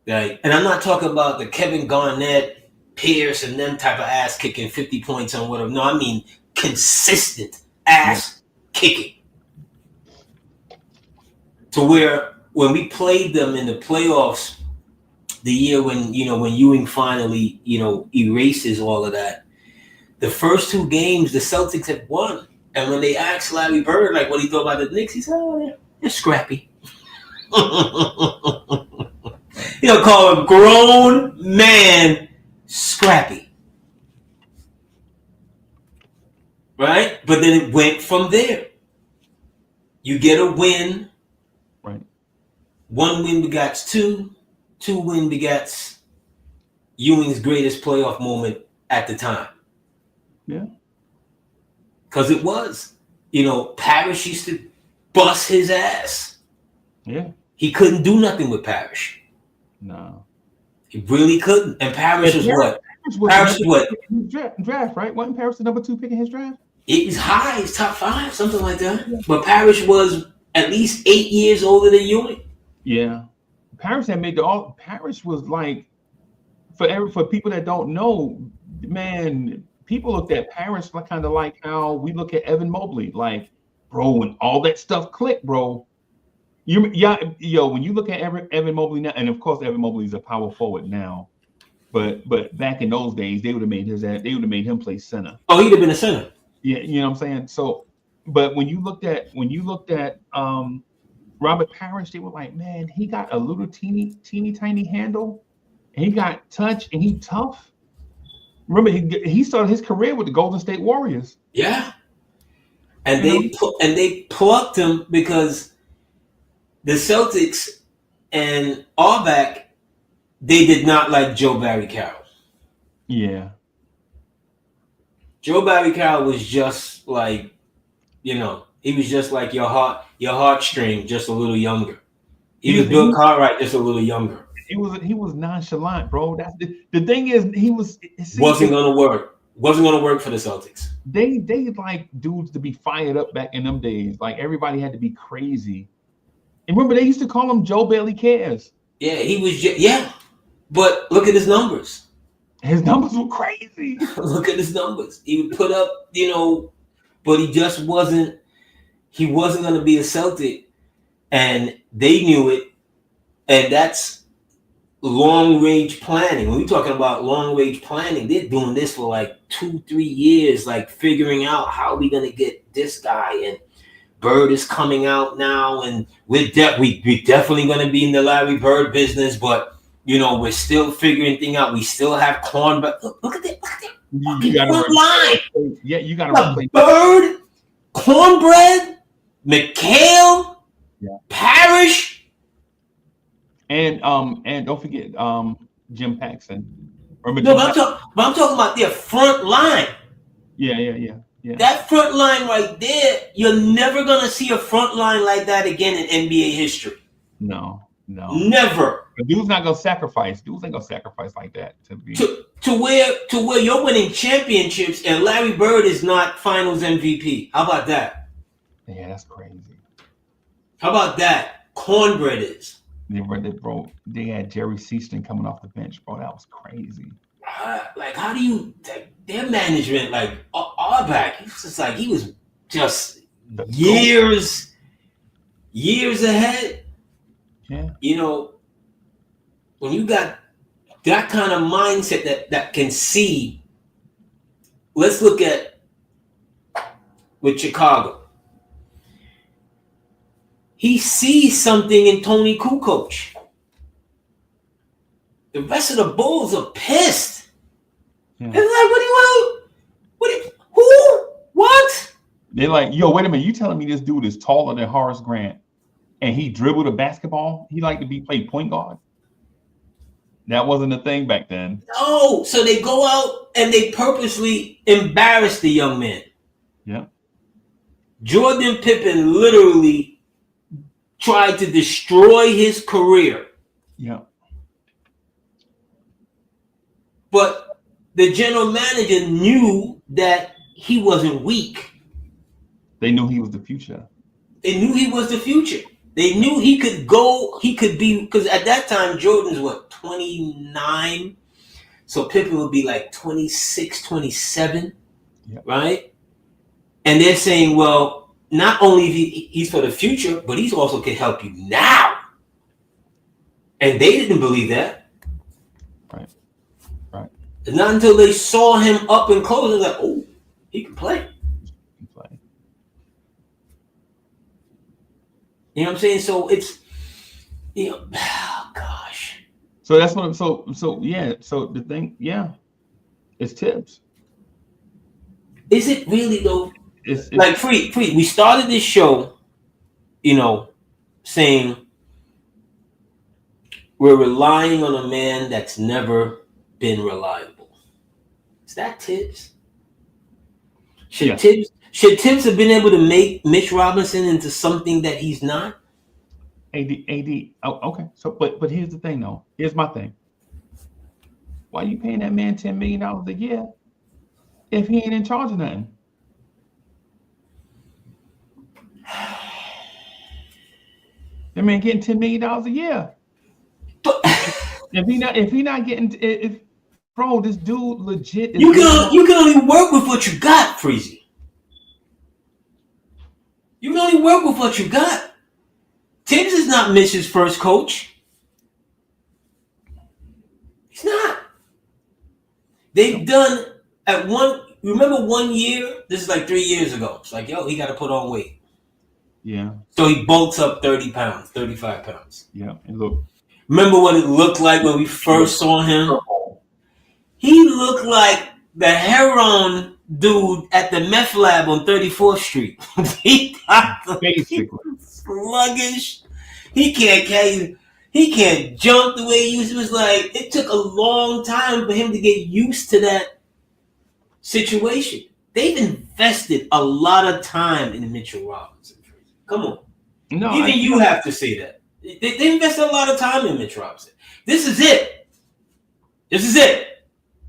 Like, and I'm not talking about the Kevin Garnett, Pierce, and them type of ass kicking 50 points on whatever. No, I mean consistent ass kicking. To where when we played them in the playoffs, the year when Ewing finally, erases all of that, the first two games the Celtics had won. And when they asked Larry Bird like what he thought about the Knicks, he said, "Oh, they're scrappy." Call a grown man scrappy. Right? But then it went from there. You get a win. Right. One win begats two. Two win begats Ewing's greatest playoff moment at the time. Yeah. Because it was. Parrish used to bust his ass. Yeah. He couldn't do nothing with Parrish. No. He really couldn't. And Parrish was what? Parrish was what? Draft, right? Wasn't Parrish the number 2 pick in his draft? It was high. It's top 5, something like that. Yeah. But Parrish was at least 8 years older than Ewing. Yeah. Parrish had made Parrish was like, for people that don't know, man, people looked at Parrish kind of like how we look at Evan Mobley. Like, bro, when all that stuff clicked, bro. When you look at Evan Mobley now, and of course Evan Mobley is a power forward now, but back in those days they would have made him play center. Oh, he'd have been a center. Yeah, you know what I'm saying. So, but when you looked at Robert Parrish, they were like, man, he got a little teeny tiny handle, and he got touch, and he tough. Remember, he started his career with the Golden State Warriors. Yeah, and they plucked him because the Celtics and Auerbach, they did not like Joe Barry Carroll. Yeah. Joe Barry Carroll was just like, he was just like your heartstring, just a little younger. He was Bill Cartwright, just a little younger. He was nonchalant, bro. That's the thing is wasn't gonna work. Wasn't gonna work for the Celtics. They like dudes to be fired up back in them days. Like everybody had to be crazy. And remember, they used to call him Joe Barely Cares. Yeah, he was. Yeah, but look at his numbers. His numbers were crazy. Look at his numbers. He would put up, but he just wasn't. He wasn't going to be a Celtic, and they knew it. And that's long-range planning. When we're talking about long-range planning, they're doing this for like 2-3 years, like figuring out how we're going to get this guy. And Bird is coming out now, and we're definitely going to be in the Larry Bird business, but we're still figuring things out. We still have cornbread. Look at that! You got to line. Yeah, you got to replace Bird, cornbread, McHale, Parrish, and don't forget Jim Paxson. I'm talking about their front line. Yeah. That front line right there, you're never gonna see a front line like that again in NBA history. No. Never. But dudes not gonna sacrifice. Dudes ain't gonna sacrifice like that to where you're winning championships and Larry Bird is not Finals MVP. How about that? Yeah, that's crazy. How about that? Cornbread is. They had Jerry Seaston coming off the bench, bro. That was crazy. How do you their management Auerbach? He was just years ahead. Yeah. When you got that kind of mindset that can see, let's look at with Chicago. He sees something in Tony Kukoc. The rest of the Bulls are pissed. Yeah. They're like, what do you want? Who? What? They're like, yo, wait a minute. You telling me this dude is taller than Horace Grant and he dribbled a basketball? He liked to play point guard? That wasn't a thing back then. No. So they go out and they purposely embarrass the young man. Yeah. Jordan Pippen literally tried to destroy his career. Yeah. But the general manager knew that he wasn't weak. They knew he was the future. They knew he was the future. They knew he could go, he could be, because at that time, Jordan's what, 29? So Pippen would be like 26, 27, right? And they're saying, well, not only he's for the future, but he's also can help you now. And they didn't believe that. Right. And not until they saw him up and close, they're like, oh, he can play. You know what I'm saying? So it's, oh gosh. So that's what. So yeah. So the thing, it's Tibbs. Is it really though? It's like Free. We started this show, saying we're relying on a man that's never been reliable. Is that Tibbs? Should Tibbs have been able to make Mitch Robinson into something that he's not? AD. Oh, okay. So, but here's the thing, though. Here's my thing. Why are you paying that man $10 million a year if he ain't in charge of nothing? That man getting $10 million a year. But if he not getting, bro, this dude legit. You can only work with what you got, Freezie. You can only work with what you got. Tibbs is not Mitch's first coach. He's not. They've done remember 1 year? This is like 3 years ago. It's like, yo, he got to put on weight. Yeah. So he bulks up 30 pounds, 35 pounds. Yeah. And look. Remember what it looked like when we first saw him? He looked like the heroin dude at the meth lab on 34th Street. He Basically. Sluggish. He can't jump the way he used to. It was like, it took a long time for him to get used to that situation. They've invested a lot of time in Mitchell Robinson. Come on. No, Even you have to say that. They invested a lot of time in Mitch Robinson. This is it.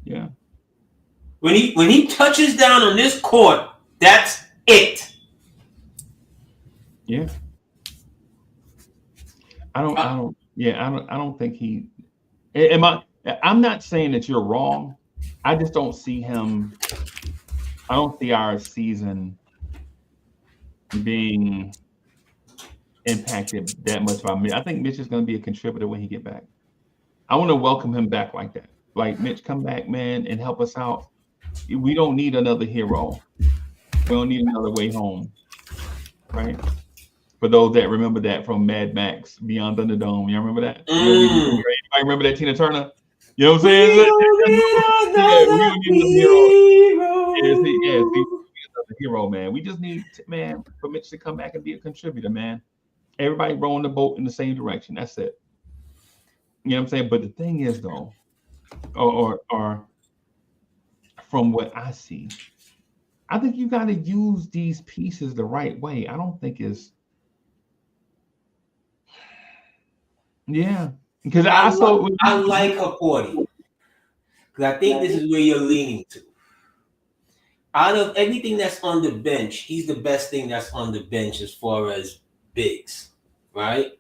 Yeah. When he touches down on this court, that's it. Yeah. I don't think he. I'm not saying that you're wrong. I just don't see him. I don't see our season being impacted that much by Mitch. I think Mitch is going to be a contributor when he get back. I want to welcome him back like that. Like, Mitch, come back, man, and help us out. We don't need another hero. We don't need another way home, right? For those that remember that from Mad Max, Beyond Thunderdome, you remember that? Anybody remember that, Tina Turner? You know what I'm saying? We don't need another hero. Another hero, man. We just need, man, for Mitch to come back and be a contributor, man. Everybody rowing the boat in the same direction. That's it. You know what I'm saying? But the thing is, though, or from what I see, I think you got to use these pieces the right way. I don't think it's, because I like Haporti, because I think this is where you're leaning to. Out of everything that's on the bench, he's the best thing that's on the bench as far as bigs, right?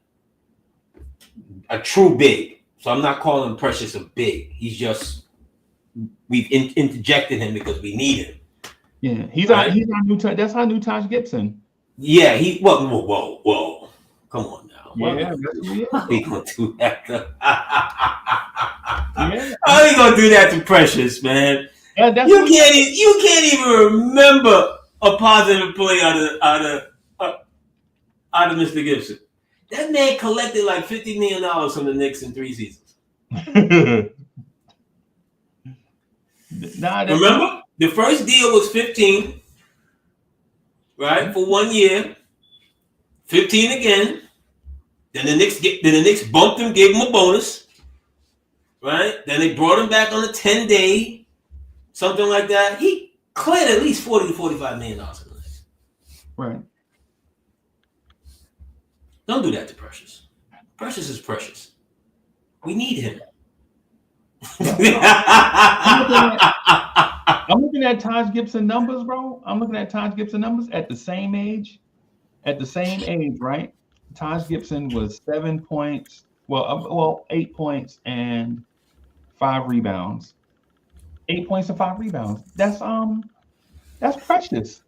A true big. So I'm not calling Precious a big. He's just, we've interjected him because we need him. Yeah, he's our new. That's our new Taj Gibson. Yeah, whoa. Come on now. Yeah, how we gonna do that? How we gonna do that to Precious, man? Yeah, you can't even remember a positive play out of Mr. Gibson. That man collected like $50 million from the Knicks in 3 seasons. Remember, the first deal was 15, right, for 1 year. 15 again. Then the Knicks bumped him, gave him a bonus, right? Then they brought him back on a 10-day, something like that. He cleared at least $40 to $45 million. Right. Don't do that to Precious. Precious is Precious. We need him. I'm looking at Taj Gibson numbers, bro. I'm looking at Taj Gibson numbers at the same age. At the same age, right? Taj Gibson was 7 points. Well, 8 points and 5 rebounds. 8 points and 5 rebounds. That's precious.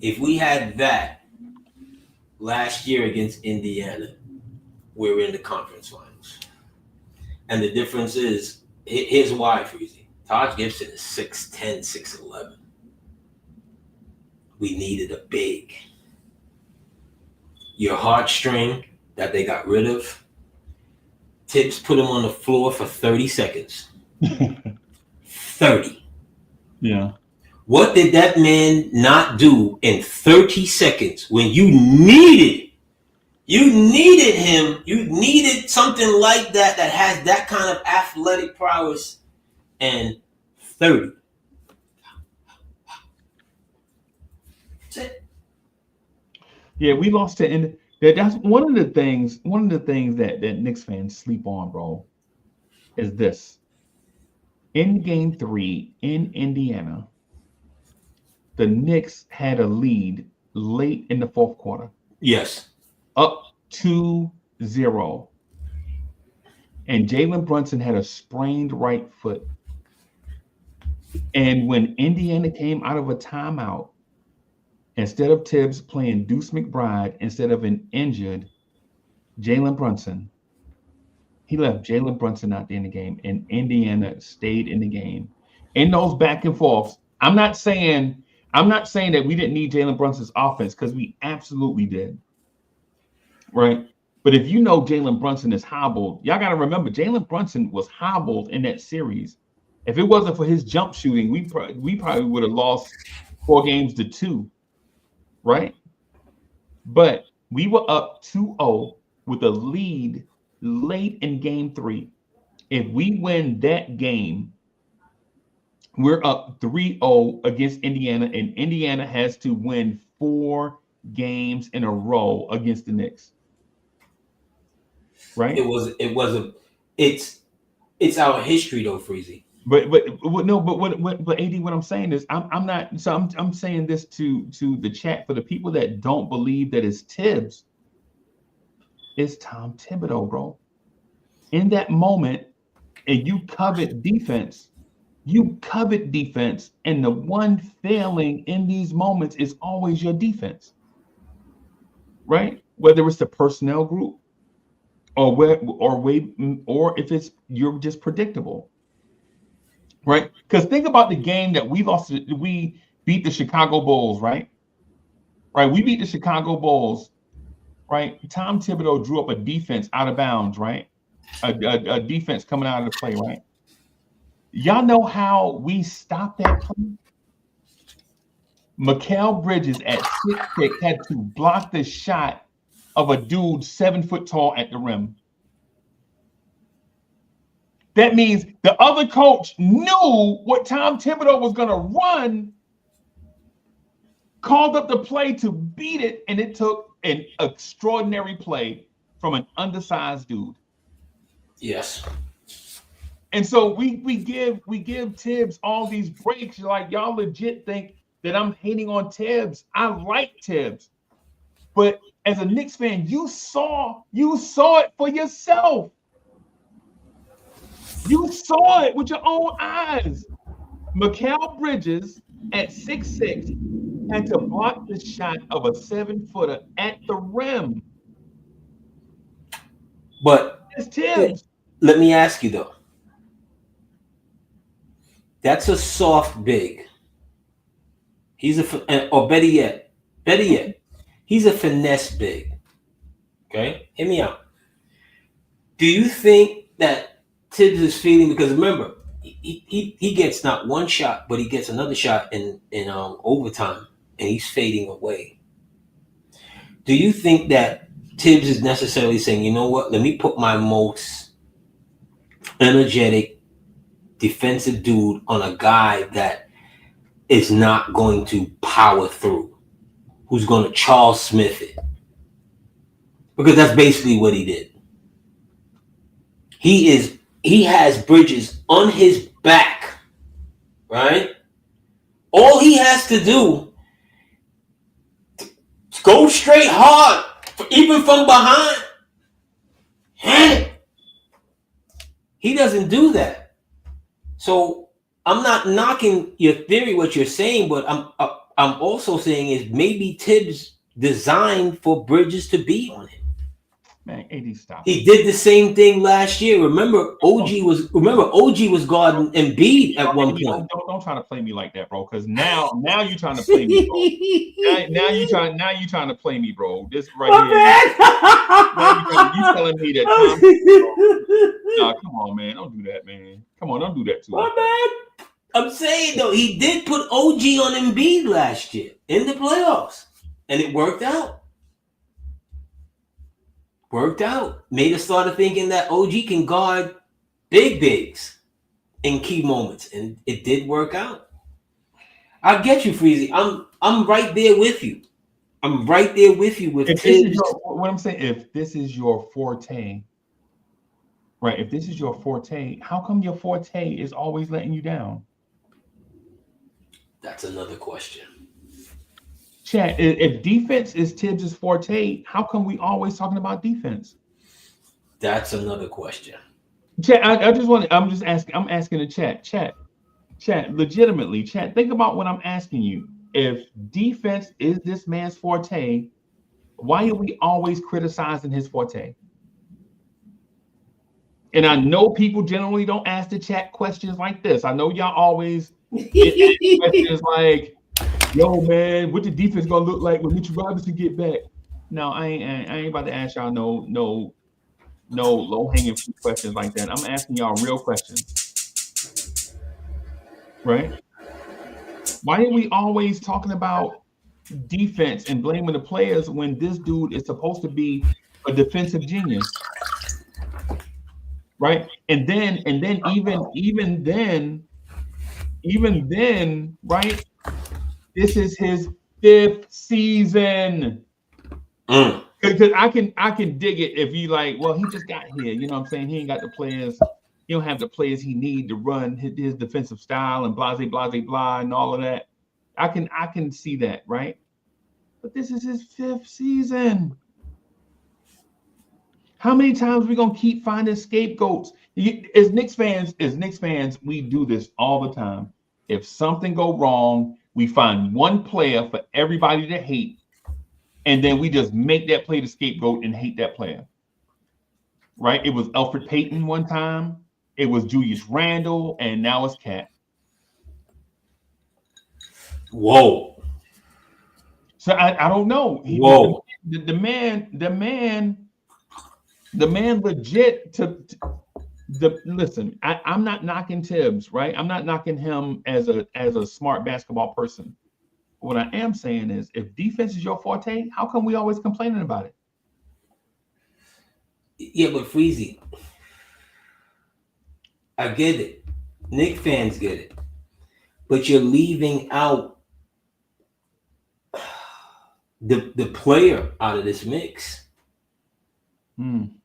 If we had that last year against Indiana, we were in the conference finals. And the difference is, here's why, Freezie. Taj Gibson is 6'10", 6'11". We needed a big. Your heartstring that they got rid of, Tibbs put him on the floor for 30 seconds. 30. Yeah. What did that man not do in 30 seconds when you needed him, you needed something like that has that kind of athletic prowess, and 30. That's it. Yeah, we lost to end. That's one of the things that Knicks fans sleep on, bro, is this. In game 3 in Indiana, the Knicks had a lead late in the fourth quarter. Yes. Up 2-0. And Jalen Brunson had a sprained right foot. And when Indiana came out of a timeout, instead of Tibbs playing Deuce McBride instead of an injured Jalen Brunson, he left Jalen Brunson out there in the game, and Indiana stayed in the game. In those back and forths, I'm not saying that we didn't need Jalen Brunson's offense, because we absolutely did. Right? But if you know Jalen Brunson is hobbled, y'all got to remember Jalen Brunson was hobbled in that series. If it wasn't for his jump shooting, we probably would have lost 4 games to 2. Right? But we were up 2-0 with a lead late in game 3. If we win that game, we're up 3-0 against Indiana, and Indiana has to win 4 games in a row against the Knicks. Right? It's our history though, Freezie. But AD, what I'm saying is I'm saying this to the chat, for the people that don't believe that it's Tibbs. It's Tom Thibodeau, bro. In that moment, and you covet defense, and the one failing in these moments is always your defense, right? Whether it's the personnel group, or if it's you're just predictable, right? Because think about the game that we lost. We beat the Chicago Bulls, right? Right. We beat the Chicago Bulls. Right, Tom Thibodeau drew up a defense out of bounds, right? A defense coming out of the play, right? Y'all know how we stopped that play? Mikal Bridges at 6'6" had to block the shot of a dude 7 foot tall at the rim. That means the other coach knew what Tom Thibodeau was going to run, called up the play to beat it, and it took an extraordinary play from an undersized dude. Yes. And so we give Tibbs all these breaks. Like, y'all legit think that I'm hating on Tibbs. I like Tibbs. But as a Knicks fan, you saw it for yourself. You saw it with your own eyes. Mikal Bridges at 6'6" had to block the shot of a 7-footer at the rim. But it's Tibbs. Let me ask you though. That's a soft big. Or better yet, he's a finesse big. Okay, hear me out. Do you think that Tibbs is feeling, because remember, he gets not one shot, but he gets another shot in overtime, and he's fading away. Do you think that Tibbs is necessarily saying, you know what, let me put my most energetic defensive dude on a guy that is not going to power through, who's going to Charles Smith it? Because that's basically what he did. He has Bridges on his back, right? All he has to do is go straight hard, even from behind. He doesn't do that. So I'm not knocking your theory, what you're saying, but I'm also saying is maybe Tibbs designed for Bridges to be on him. Man, AD, stop. He did the same thing last year. Remember, OG was guarding Embiid at one point. Don't try to play me like that, bro. Because now you're trying to play me, bro. now you trying to play me, bro. This right here. You telling me that Tom? Come on, man. Don't do that, man. Come on, don't do that to me. I'm saying though, he did put OG on Embiid last year in the playoffs, and it worked out. Made us start thinking that OG can guard big bigs in key moments, and it did work out. I get you, Freezie. I'm right there with you. With Tibbs. What I'm saying, if this is your forte, right? If this is your forte, how come your forte is always letting you down? That's another question. Chat, if defense is Tibbs' forte, how come we always talking about defense? That's another question. Chat, I'm asking the chat, legitimately, chat, think about what I'm asking you. If defense is this man's forte, why are we always criticizing his forte? And I know people generally don't ask the chat questions like this. I know y'all always get questions like, yo, man, what the defense gonna look like when Mitchell Robinson get back? No, I ain't about to ask y'all no low-hanging fruit questions like that. I'm asking y'all real questions. Right? Why are we always talking about defense and blaming the players when this dude is supposed to be a defensive genius? Right? And then even then, right? This is his 5th season. Because I can dig it if you like, well, he just got here. You know what I'm saying? He ain't got the players. He don't have the players he need to run his defensive style and blah and all of that. I can see that, right? But this is his 5th season. How many times are we gonna keep finding scapegoats? As Knicks fans, we do this all the time. If something go wrong, we find one player for everybody to hate, and then we just make that player the scapegoat and hate that player. Right? It was Elfrid Payton one time. It was Julius Randle, and now it's Cat. Whoa. So I don't know. Whoa. The man legit listen, I'm not knocking Tibbs, right? I'm not knocking him as a smart basketball person. What I am saying is, if defense is your forte, how come we always complaining about it? Yeah, but Freezie, I get it. Knicks fans get it. But you're leaving out the player out of this mix.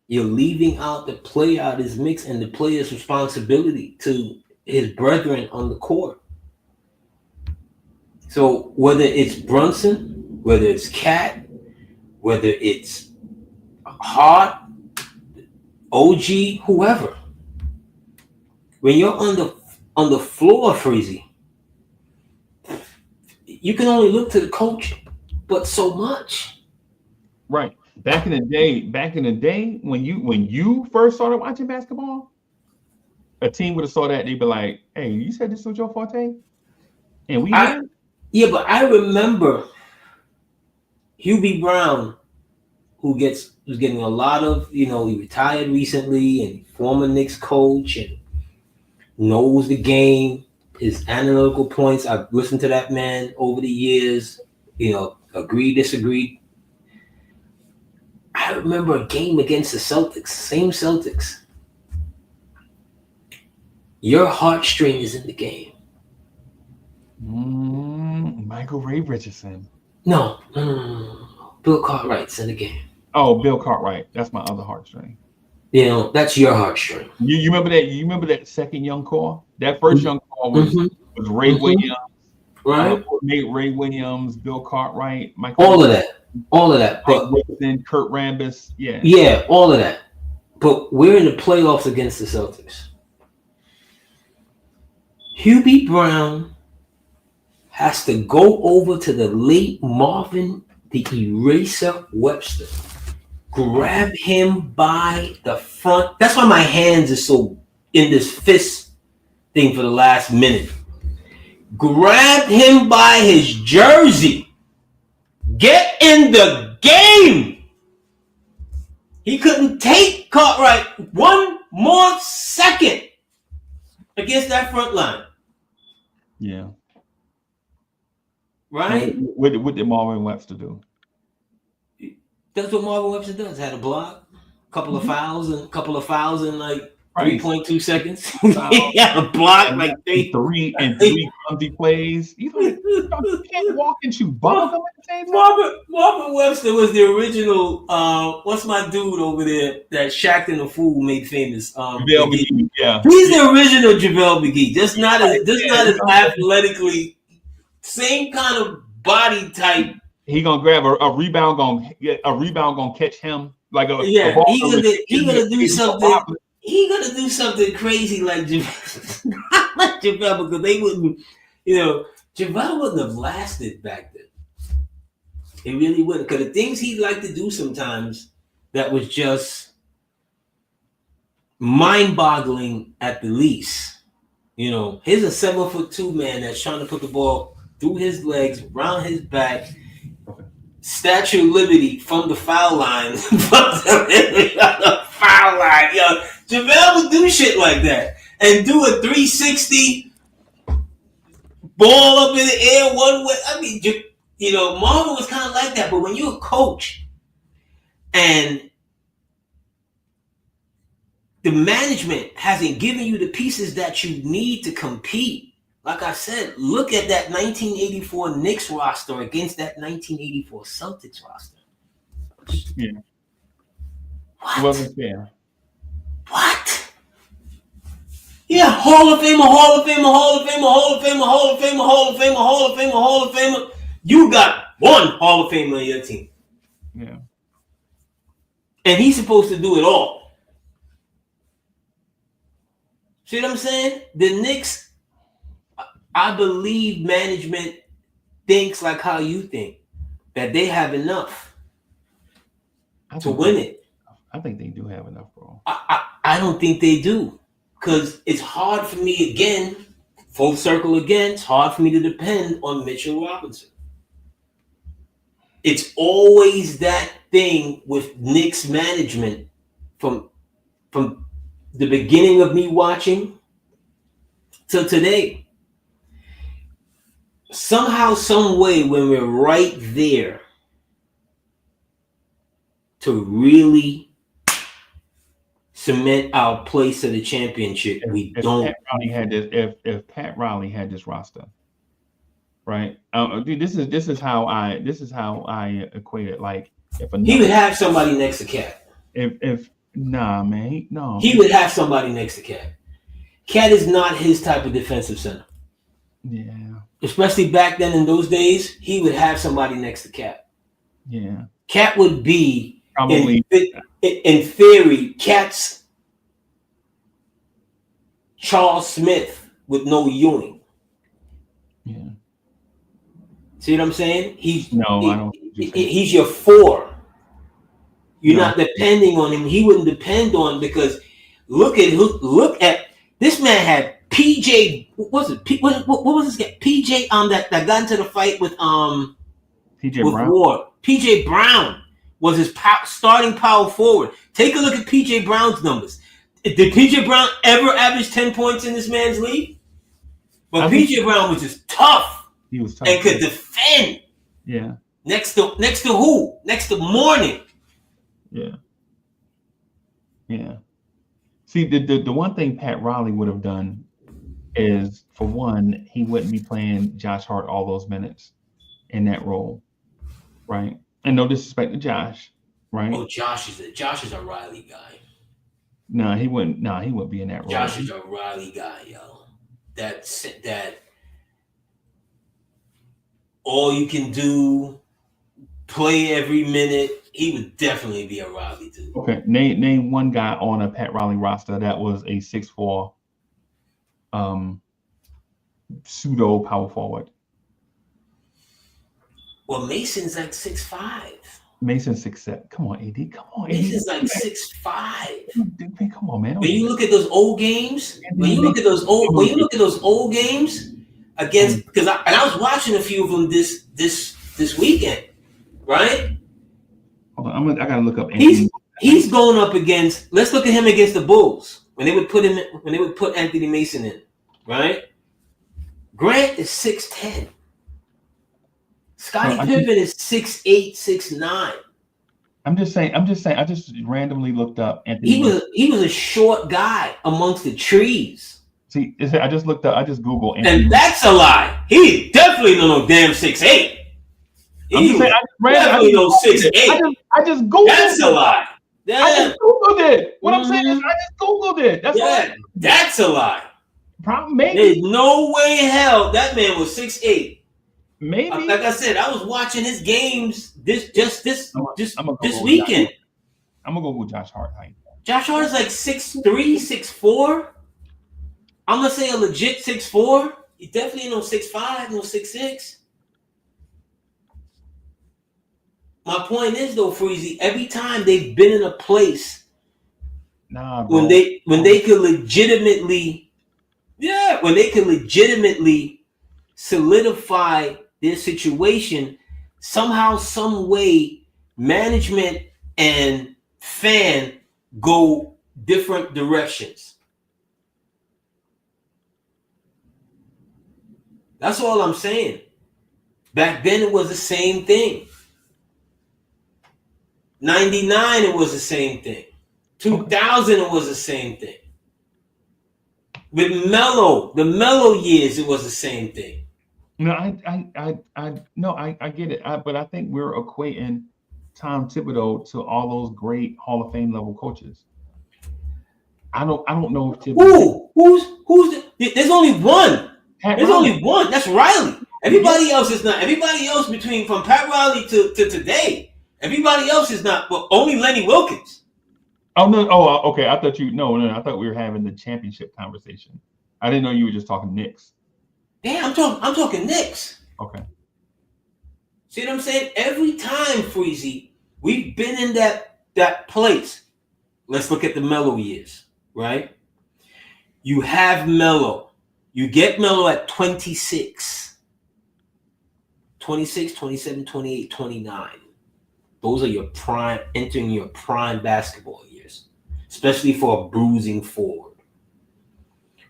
You're leaving out the player out of this mix and the player's responsibility to his brethren on the court. So whether it's Brunson, whether it's Cat, whether it's Hart, OG, whoever, when you're on the floor, Freezie, you can only look to the coach, but so much. Right. Back in the day, when you first started watching basketball, a team would have saw that, they'd be like, "Hey, you said this was your forte?" And we did. Yeah, but I remember Hubie Brown, who's getting a lot of, he retired recently and former Knicks coach and knows the game, his analytical points. I've listened to that man over the years, agree, disagree. I remember a game against the Celtics, same Celtics. Your heartstring is in the game. Michael Ray Richardson. No. Bill Cartwright's in the game. Oh, Bill Cartwright. That's my other heartstring. You know, that's your heartstring. You remember that? You remember that second young core? That first young core was Ray Williams, right? Nate Ray Williams, Bill Cartwright, all of that. But then Kurt Rambis, yeah, all of that. But we're in the playoffs against the Celtics. Hubie Brown has to go over to the late Marvin the Eraser Webster, grab him by the front. That's why my hands are so in this fist thing for the last minute. Grabbed him by his jersey. Get in the game. He couldn't take Cartwright one more second against that front line. Yeah. Right? What did Marvin Webster do? That's what Marvin Webster does. Had a block, couple of fouls in like 3.2 seconds. He had a block like three clumsy plays. You can't walk and shoot bubblegum at the same time. Marvin Webster was the original. What's my dude over there that Shaq and the Fool made famous? JaVale McGee. Yeah, he's the original JaVale McGee. Just not as athletically. Same kind of body type. He gonna grab a rebound. Gonna catch him like a He gonna do something. He gonna do something crazy like JaVale because they wouldn't. You know, JaVale wouldn't have lasted back then. It really wouldn't, because the things he'd like to do sometimes that was just mind-boggling at the least. You know, here's a 7'2" man that's trying to put the ball through his legs, around his back, Statue of Liberty from the foul line. Foul line, yo. JaVale would do shit like that and do a 360 ball up in the air one way. I mean, you know, Marvin was kind of like that. But when you're a coach and the management hasn't given you the pieces that you need to compete, like I said, look at that 1984 Knicks roster against that 1984 Celtics roster. Yeah. What? It wasn't fair. What? Yeah, Hall of Famer, Hall of Famer, Hall of Famer, Hall of Famer, Hall of Famer, Hall of Famer, Hall of Famer, Hall of Famer. You got one Hall of Famer on your team. Yeah. And he's supposed to do it all. See what I'm saying? The Knicks, I believe management thinks like how you think, that they have enough to win it. I think they do have enough, bro. I don't think they do, because it's hard for me, again, full circle again, it's hard for me to depend on Mitchell Robinson. It's always that thing with Knicks management from the beginning of me watching till today. Somehow, some way, when we're right there to really cement our place to the championship, if Pat Riley had this roster, right? This is how I equate it. Like, he would have somebody next to Cat. Nah, man, no. He would have somebody next to Cat. Cat is not his type of defensive center. Yeah. Especially back then in those days, he would have somebody next to Cat. Yeah. Cat would be probably in theory, Cat's Charles Smith with no Ewing. Yeah. See what I'm saying? I don't. He's your 4. You're not depending on him. He wouldn't depend on, because look at this man had PJ. What was it? What was this guy? PJ that got into the fight with PJ with Brown. Ward. PJ Brown was his starting power forward. Take a look at PJ Brown's numbers. Did PJ Brown ever average 10 points in this man's league? But PJ Brown was just tough. He was tough and could defend. Yeah. Next to who? Next to Morning. Yeah. Yeah. See, the one thing Pat Riley would have done is, for one, he wouldn't be playing Josh Hart all those minutes in that role, right? And no disrespect to Josh, right? Oh, Josh is a Riley guy. No, he wouldn't. No, he wouldn't be in that role. Josh is a Riley guy, yo. That all you can do, play every minute. He would definitely be a Riley dude. Okay, name one guy on a Pat Riley roster that was a 6'4", pseudo power forward. Well, Mason's like 6'5". Mason's 6'7". Come on, AD. Come on, AD. Mason's like 6'5". Come on, man. When you look at those old games, when you look at those old games against, because I was watching a few of them this weekend, right? Hold on, I gotta look up. Anthony. He's going up against. Let's look at him against the Bulls when they would put Anthony Mason in, right? Grant is 6'10". Scottie Pippen is 6'8", 6'9". I'm just saying. I just randomly looked up Anthony. He was a short guy amongst the trees. See, I just looked up. I just Googled Anthony. And that's a lie. He definitely no damn 6'8". He definitely no 6'8". I just Googled. That's a lie. Yeah. I just Googled it. What I'm saying is, I just Googled it. That's a lie. Maybe. There's no way in hell that man was 6'8". Maybe. Like I said, I was watching his games this weekend. I'm gonna go with Josh Hart height. Josh Hart is like 6'3", 6'4". I'm gonna say a legit 6'4". He definitely no 6'5", no 6'6". My point is though, Freezie, every time they've been in a place when they could legitimately solidify their situation, somehow, some way, management and fan go different directions. That's all I'm saying. Back then it was the same thing. 99 it was the same thing. 2000 it was the same thing. With the Melo years, it was the same thing. No, I get it. But I think we're equating Tom Thibodeau to all those great Hall of Fame level coaches. I don't know if Thibodeau. Who's there's only one. Only one. That's Riley. Everybody else is not. Everybody else from Pat Riley to today. Everybody else is not. But only Lenny Wilkins. Oh no! Oh, okay. I thought I thought we were having the championship conversation. I didn't know you were just talking Knicks. Yeah, I'm talking Knicks. Okay. See what I'm saying? Every time, Freezie, we've been in that place. Let's look at the Melo years, right? You have Melo. You get Melo at 26. 26, 27, 28, 29. Those are your prime, entering your prime basketball years, especially for a bruising forward.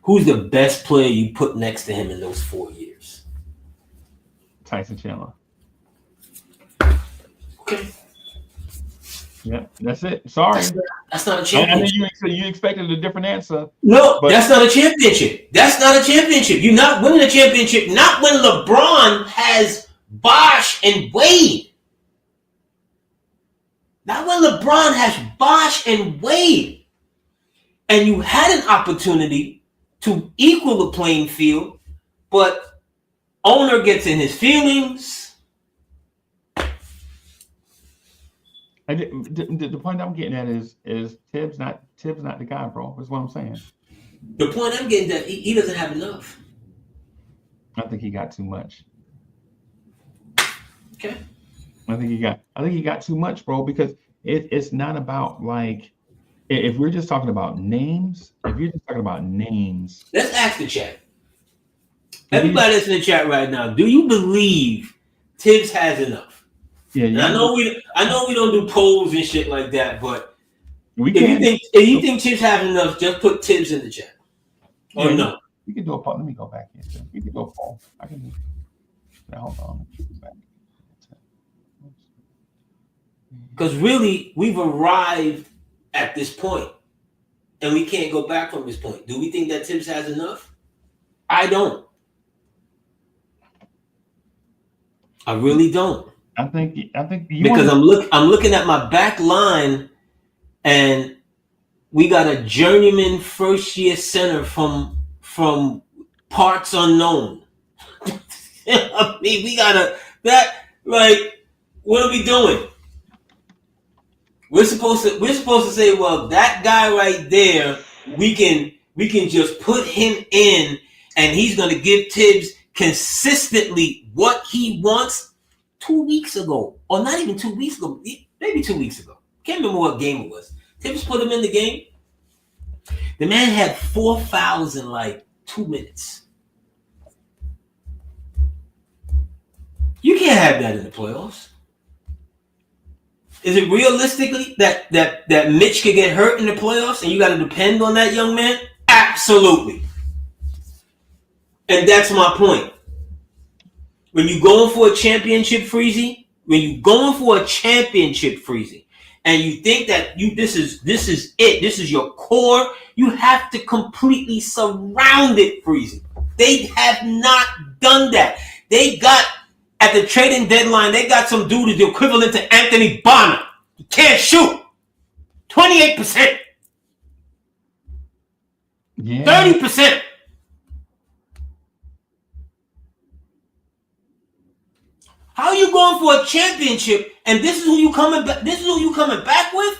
Who's the best player you put next to him in those 4 years? Tyson Chandler. Okay. Yeah, that's it. Sorry. That's not a championship. I mean, you expected a different answer. No, that's not a championship. That's not a championship. You're not winning a championship. Not when LeBron has Bosh and Wade. Not when LeBron has Bosh and Wade. And you had an opportunity to equal the playing field, but owner gets in his feelings. The point I'm getting at is Tibbs not the guy, bro. That's what I'm saying. The point I'm getting at, he doesn't have enough. I think he got too much. Okay. I think he got too much, bro, because it's not about like if we're just talking about names, let's ask the chat. Everybody that's in the chat right now, do you believe Tibbs has enough? Yeah, I know we don't do polls and shit like that, but if you think Tibbs has enough, just put Tibbs in the chat. Or no. We can do a poll. Let me go back here. We can do a poll. I can do that. Hold on. Because really, we've arrived at this point, and we can't go back from this point. Do we think that Tibbs has enough? I don't. I really don't. I think you because I'm looking at my back line, and We got a journeyman first year center from parts unknown. I mean, we got what are we doing? We're supposed to say, well, that guy right there, we can just put him in, and he's gonna give Tibbs consistently what he wants. 2 weeks ago, or not even 2 weeks ago, maybe 2 weeks ago. Can't remember what game it was. Tibbs put him in the game. The man had 4 fouls in like 2 minutes. You can't have that in the playoffs. Is it realistically that Mitch could get hurt in the playoffs and you got to depend on that young man? Absolutely. And that's my point. When you're going for a championship, Freezie, and you think that this is it, this is your core, you have to completely surround it, Freezie. They have not done that. They got, at the trading deadline, they got some dude who's the equivalent to Anthony Bonner. He can't shoot. 28%. Yeah. 30%. How are you going for a championship and this is who you coming back? This is who you coming back with?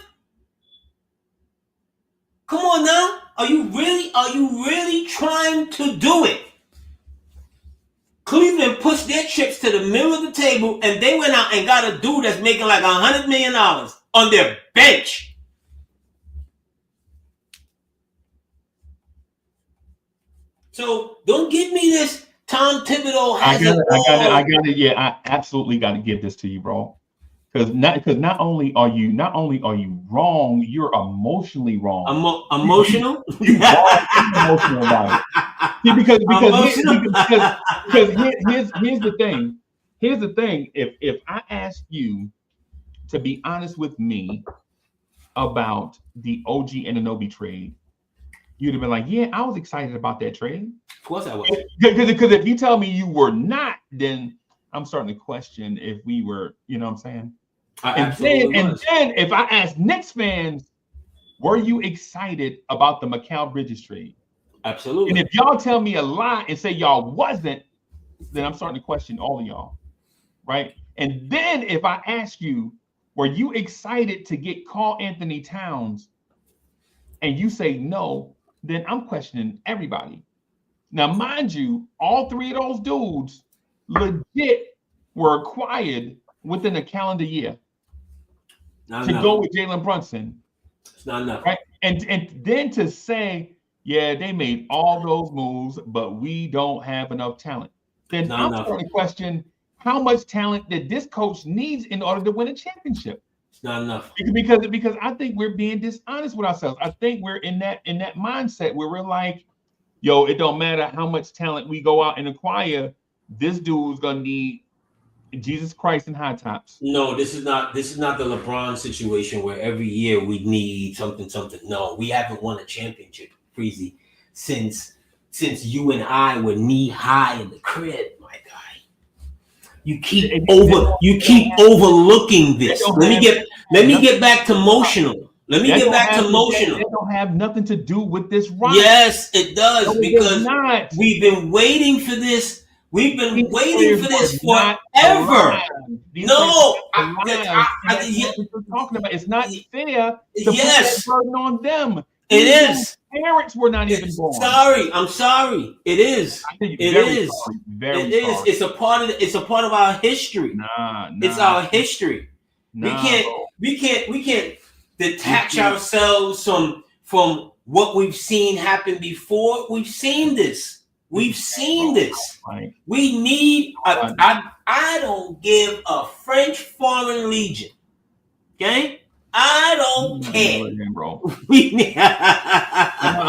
Come on now. Are you really trying to do it? Cleveland pushed their chips to the middle of the table and they went out and got a dude that's making like $100 million on their bench. So don't give me this Tom Thibodeau has I got it. Yeah, I absolutely got to give this to you, bro. Because not only are you wrong, you're emotionally wrong. Emotional? You're emotional about it. Because here's the thing. Here's the thing. If I ask you to be honest with me about the OG Anunoby trade, you'd have been like, yeah, I was excited about that trade. Of course I was. Because if you tell me you were not, then I'm starting to question if we were, you know what I'm saying? And then if I ask Knicks fans, were you excited about the Mikal Bridges trade? Absolutely. And if y'all tell me a lie and say y'all wasn't, then I'm starting to question all of y'all, right? And then if I ask you, were you excited to get Karl Anthony Towns, and you say no, then I'm questioning everybody. Now, mind you, all three of those dudes legit were acquired within a calendar year go with Jalen Brunson. It's not enough. Right? And then to say, yeah, they made all those moves, but we don't have enough talent. Then I'm starting to question how much talent that this coach needs in order to win a championship. It's not enough. Because I think we're being dishonest with ourselves. I think we're in that mindset where we're like, yo, it don't matter how much talent we go out and acquire, this dude's gonna need Jesus Christ and high tops. No, this is not the LeBron situation where every year we need something. No, we haven't won a championship, Freezie, since you and I were knee high in the crib, my guy. You keep overlooking this. Let me get back to emotional. They don't have nothing to do with this run. Yes, it does, because we've been waiting for this. We've been waiting for this forever. No, talking about it's not fair to put that burden on them. It is. Parents were not even born. I'm sorry. It is. It is. It's a part of our history. It's our history. We can't detach ourselves from what we've seen happen before. We've seen this. We need I don't give a French Foreign Legion. Okay? I don't care. Bro. I'm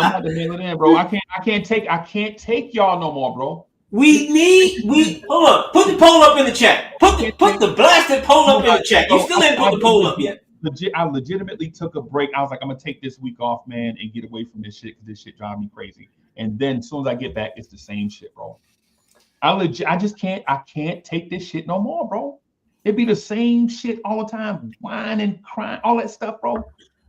not the nail it in, bro. I can't take y'all no more, bro. Hold on. Put the poll up in the chat. Put the blasted poll up in the chat. You still ain't put the poll up yet. I legitimately took a break. I was like, I'm gonna take this week off, man, and get away from this shit because this shit drives me crazy. And then as soon as I get back, it's the same shit, bro. I can't take this shit no more, bro. It'd be the same shit all the time, whining, crying, all that stuff, bro.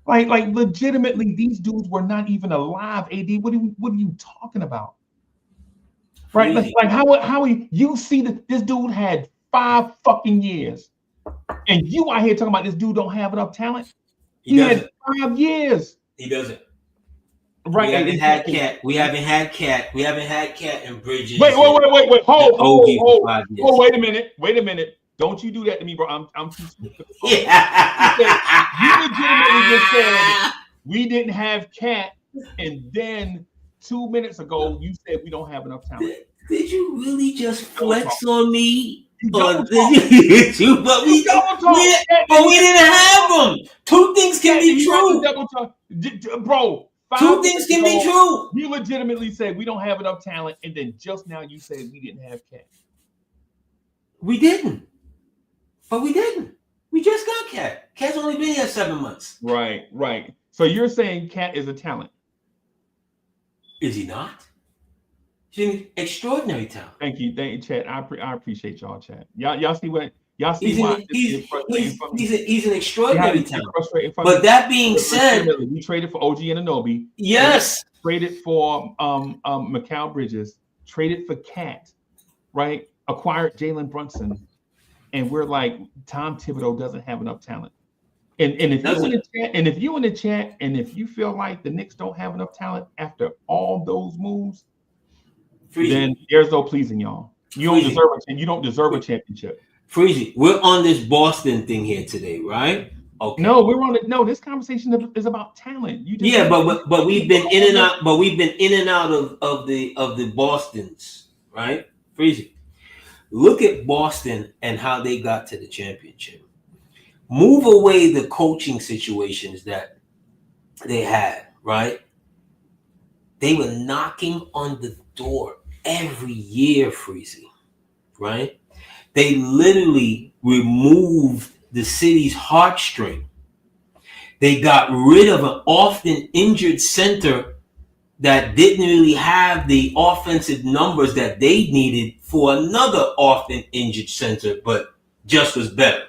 Like legitimately, these dudes were not even alive. AD, what are you talking about? Right? Like how you see that this dude had 5 fucking years, and you out here talking about this dude don't have enough talent. He had 5 years. He doesn't. Right. We haven't had Cat. We haven't had Cat and Bridges. Wait. Hold. 5 years. Oh, wait a minute. Don't you do that to me, bro. I'm too smooth. Yeah. You legitimately just said we didn't have Cat, and then 2 minutes ago you said we don't have enough talent. Did you really just flex on me? But we didn't have them. 2 things can be true. Bro, 2 things can be true. You legitimately said we don't have enough talent, and then just now you said we didn't have Cat. We didn't. But we didn't. We just got Cat. Cat's only been here 7 months. Right. So you're saying Cat is a talent? Is he not? He's an extraordinary talent. Thank you, Chad. I appreciate y'all, Chad. Y'all see why he's an extraordinary talent. But that being said, we traded for OG Anunoby. Yes. Traded for Mikal Bridges. Traded for Cat. Right. Acquired Jalen Brunson. And we're like, Tom Thibodeau doesn't have enough talent. And if you in the chat, and if you feel like the Knicks don't have enough talent after all those moves, then there's no pleasing y'all. You don't deserve a championship. Freezie, we're on this Boston thing here today, right? Okay. No, this conversation is about talent. But we've been in and out. But we've been in and out of the Bostons, right? Freezie. Look at Boston and how they got to the championship. Move away the coaching situations that they had, right? They were knocking on the door every year, Freezie, right? They literally removed the city's heartstring. They got rid of an often injured center that didn't really have the offensive numbers that they needed for another often injured center, but just was better.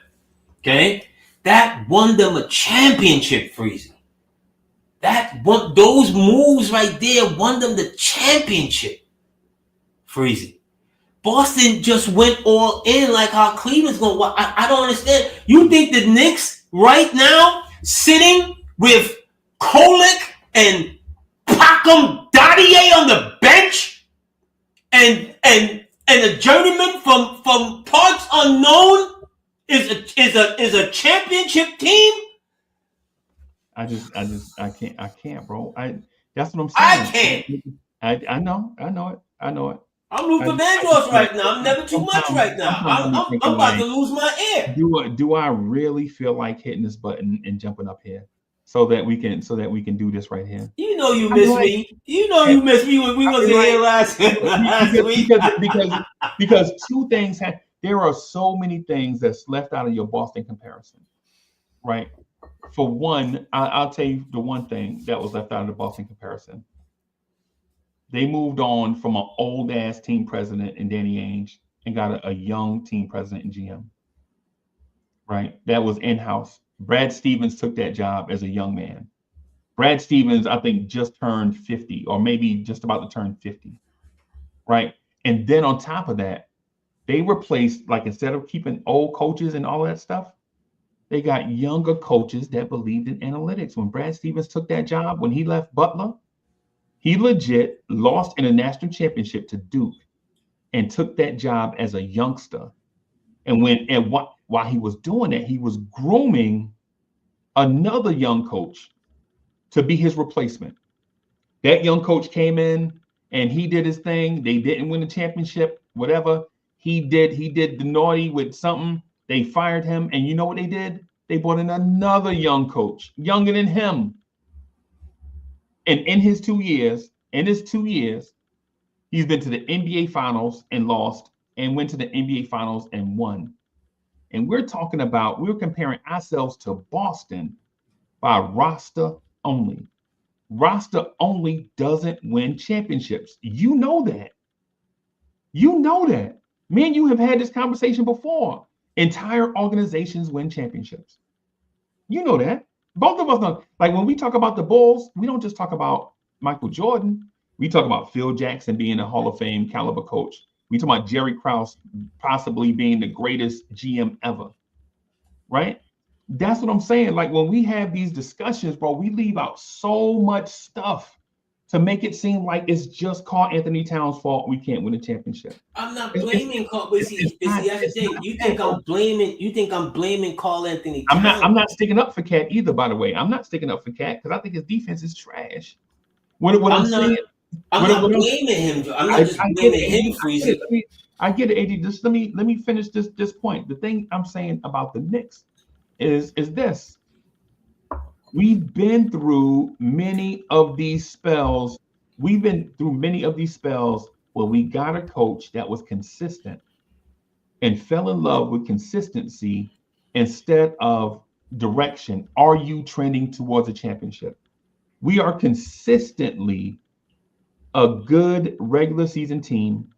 Okay? That won them a championship, Freezie. Those moves right there won them the championship, Freezie. Boston just went all in like how Cleveland's going. I don't understand. You think the Knicks right now sitting with Kolek and Pacom Dadier on the bench and a journeyman from parts unknown is a championship team? I can't, bro. That's what I'm saying. I can't. I know it. I'm Luther Vandross right now. I'm never too much right now. I'm about to lose my ear. Do I really feel like hitting this button and jumping up here so that we can do this right here? You know you miss me. You miss me when we wasn't here last week. Because 2 things there are so many things that's left out of your Boston comparison, right? For one, I'll tell you the one thing that was left out of the Boston comparison. They moved on from an old ass team president in Danny Ainge and got a young team president and GM. Right? That was in-house. Brad Stevens took that job as a young man. Brad Stevens, I think, just turned 50 or maybe just about to turn 50. Right? And then on top of that, they replaced, like, instead of keeping old coaches and all that stuff, they got younger coaches that believed in analytics. When Brad Stevens took that job, when he left Butler, he legit lost in a national championship to Duke and took that job as a youngster. And while he was doing that, he was grooming another young coach to be his replacement. That young coach came in and he did his thing. They didn't win the championship, whatever. He did the naughty with something. They fired him. And you know what they did? They brought in another young coach, younger than him. And in his 2 years, he's been to the NBA Finals and lost, and went to the NBA Finals and won. And we're comparing ourselves to Boston by roster only. Roster only doesn't win championships. You know that. Me and you have had this conversation before. Entire organizations win championships. You know that. Both of us know. Like when we talk about the Bulls, we don't just talk about Michael Jordan. We talk about Phil Jackson being a Hall of Fame caliber coach. We talk about Jerry Krause possibly being the greatest GM ever, right? That's what I'm saying. Like when we have these discussions, bro, we leave out so much stuff to make it seem like it's just Karl Anthony Towns' fault we can't win a championship. I'm not blaming Carl. But see, that's the thing. You think I'm blaming Karl Anthony Towns? I'm not sticking up for Cat either, by the way. I'm not sticking up for Cat because I think his defense is trash. I'm not blaming him. I'm not just blaming him, Freezie. I get it, AD. Just let me finish this point. The thing I'm saying about the Knicks is this. We've been through many of these spells. We've been through many of these spells where we got a coach that was consistent and fell in love with consistency instead of direction. Are you trending towards a championship? We are consistently a good regular season team